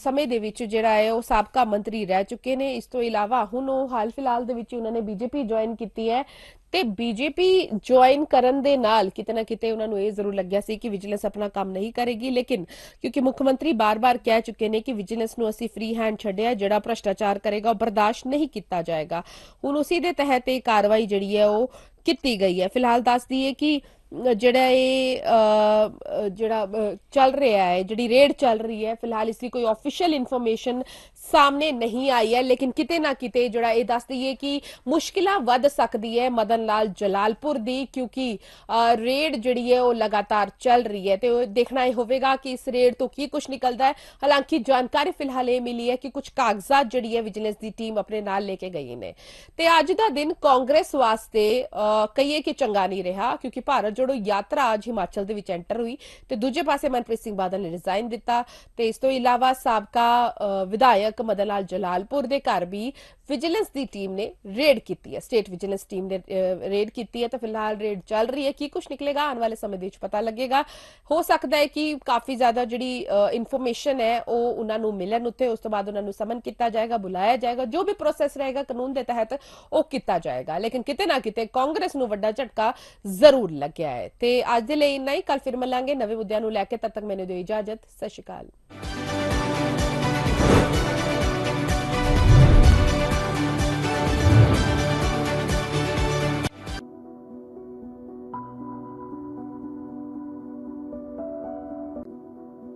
ਸਮੇਂ ਦੇ ਵਿੱਚ ਜਿਹੜਾ ਹੈ ਉਹ ਸਾਬਕਾ ਮੰਤਰੀ ਰਹਿ ਚੁੱਕੇ ਨੇ। ਇਸ ਤੋਂ ਇਲਾਵਾ ਹੁਣ ਉਹ ਹਾਲ ਫਿਲਹਾਲ ਦੇ ਵਿੱਚ ਉਹਨਾਂ ਨੇ ਬੀਜੇਪੀ ਜੁਆਇਨ ਕੀਤੀ ਹੈ ਤੇ ਬੀਜੇਪੀ ਜੁਆਇਨ ਕਰਨ ਦੇ ਨਾਲ ਕਿਤੇ ਨਾ ਕਿਤੇ ਉਹਨਾਂ ਨੂੰ ਇਹ ਜ਼ਰੂਰ ਲੱਗਿਆ ਸੀ ਕਿ ਵਿਜੀਲੈਂਸ ਆਪਣਾ ਕੰਮ ਨਹੀਂ ਕਰੇਗੀ, ਲੇਕਿਨ ਕਿਉਂਕਿ ਮੁੱਖ ਮੰਤਰੀ ਬਾਰ-ਬਾਰ ਕਹਿ ਚੁੱਕੇ ਨੇ ਕਿ ਵਿਜੀਲੈਂਸ ਨੂੰ ਅਸੀਂ ਫ੍ਰੀ ਹੈਂਡ ਛੱਡਿਆ, ਜਿਹੜਾ ਭ੍ਰਸ਼ਟਾਚਾਰ ਕਰੇਗਾ ਉਹ ਬਰਦਾਸ਼ਤ ਨਹੀਂ ਕੀਤਾ ਜਾਏਗਾ। ਹੁਣ ਉਸੇ ਦੇ ਤਹਿਤ ਇਹ ਕਾਰਵਾਈ ਜਿਹੜੀ ਹੈ ਉਹ ਕੀਤੀ ਗਈ ਹੈ। ਫਿਲਹਾਲ ਦੱਸ ਦਈਏ ਕਿ ਜਿਹੜਾ ਇਹ ਜਿਹੜਾ ਚੱਲ ਰਿਹਾ ਹੈ, ਜਿਹੜੀ ਰੇਡ ਚੱਲ ਰਹੀ ਹੈ, ਫਿਲਹਾਲ ਇਸ ਦੀ ਕੋਈ ਆਫੀਸ਼ੀਅਲ ਇਨਫੋਰਮੇਸ਼ਨ ਸਾਹਮਣੇ ਨਹੀਂ ਆਈ ਹੈ, ਲੇਕਿਨ ਕਿਤੇ ਨਾ ਕਿਤੇ ਜਿਹੜਾ ਇਹ ਦੱਸ ਦਈਏ ਕਿ ਮੁਸ਼ਕਿਲਾਂ ਵੱਧ ਸਕਦੀ ਹੈ ਮਦਨ ਲਾਲ ਜਲਾਲਪੁਰ ਦੀ, ਕਿਉਂਕਿ ਰੇਡ ਜਿਹੜੀ ਹੈ ਉਹ ਲਗਾਤਾਰ ਚੱਲ ਰਹੀ ਹੈ ਤੇ ਉਹ ਦੇਖਣਾ ਇਹ ਹੋਵੇਗਾ ਕਿ ਇਸ ਰੇਡ ਤੋਂ ਕੀ ਕੁਝ ਨਿਕਲਦਾ ਹੈ। ਹਾਲਾਂਕਿ ਜਾਣਕਾਰੀ ਫਿਲਹਾਲ ਇਹ ਮਿਲੀ ਹੈ ਕਿ ਕੁਝ ਕਾਗਜ਼ਾਤ ਜਿਹੜੀ ਹੈ ਵਿਜੀਲੈਂਸ ਦੀ ਟੀਮ ਆਪਣੇ ਨਾਲ ਲੈ ਕੇ ਗਈ ਨੇ ਤੇ ਅੱਜ ਦਾ ਦਿਨ ਕਾਂਗਰਸ ਵਾਸਤੇ ਕਹੀਏ ਕਿ ਚੰਗਾ ਨਹੀਂ ਰਿਹਾ, ਕਿਉਂਕਿ ਭਾਰਤ ਜੋੜੋ ਯਾਤਰਾ ਅੱਜ ਹਿਮਾਚਲ ਦੇ ਵਿੱਚ ਐਂਟਰ ਹੋਈ ਤੇ ਦੂਜੇ ਪਾਸੇ ਮਨਪ੍ਰੀਤ ਸਿੰਘ ਬਾਦਲ ਨੇ ਰਿਜ਼ਾਈਨ ਦਿੱਤਾ ਤੇ ਇਸ ਤੋਂ ਇਲਾਵਾ ਸਾਬਕਾ ਵਿਧਾਇਕ ਮਦਨ ਲਾਲ ਜਲਾਲਪੁਰ ਦੇ ਘਰ ਵੀ ਵਿਜੀਲੈਂਸ ਦੀ ਟੀਮ ਨੇ ਰੇਡ ਕੀਤੀ ਹੈ, ਸਟੇਟ ਵਿਜੀਲੈਂਸ ਟੀਮ ਨੇ ਰੇਡ ਕੀਤੀ ਹੈ ਤੇ ਫਿਲਹਾਲ ਰੇਡ ਚੱਲ ਰਹੀ ਹੈ। ਕੀ ਕੁਝ ਨਿਕਲੇਗਾ ਆਉਣ ਵਾਲੇ ਸਮੇਂ ਦੇ ਵਿੱਚ ਪਤਾ ਲੱਗੇਗਾ। ਹੋ ਸਕਦਾ ਹੈ ਕਿ ਕਾਫੀ ਜ਼ਿਆਦਾ ਜਿਹੜੀ ਇਨਫੋਰਮੇਸ਼ਨ ਹੈ ਉਹ ਉਹਨਾਂ ਨੂੰ ਮਿਲਣ ਉੱਤੇ, ਉਸ ਤੋਂ ਬਾਅਦ ਉਹਨਾਂ ਨੂੰ ਸਮਨ ਕੀਤਾ ਜਾਏਗਾ, ਬੁਲਾਇਆ ਜਾਏਗਾ, ਜੋ ਵੀ ਪ੍ਰੋਸੈਸ ਰਹੇਗਾ ਕਾਨੂੰਨ ਦੇ ਤਹਿਤ ਉਹ ਕੀਤਾ ਜਾਏਗਾ। ਲੇਕਿਨ ਕਿਤੇ ਨਾ ਕਿਤੇ ਕਾਂਗਰਸ ਨੂੰ ਵੱਡਾ ਝਟਕਾ ਜ਼ਰੂਰ ਲੱਗਿਆ ਹੈ ਤੇ ਅੱਜ ਦੇ ਲਈ ਇੰਨਾ ਹੀ। ਕੱਲ ਫਿਰ ਮਿਲਾਂਗੇ ਨਵੇਂ ਮੁੱਦਿਆਂ ਨੂੰ ਲੈ ਕੇ, ਤਦ ਤੱਕ ਮੈਨੂੰ ਦਿਓ ਇਜਾਜ਼ਤ। ਸਤਿ ਸ਼੍ਰੀ ਅਕਾਲ।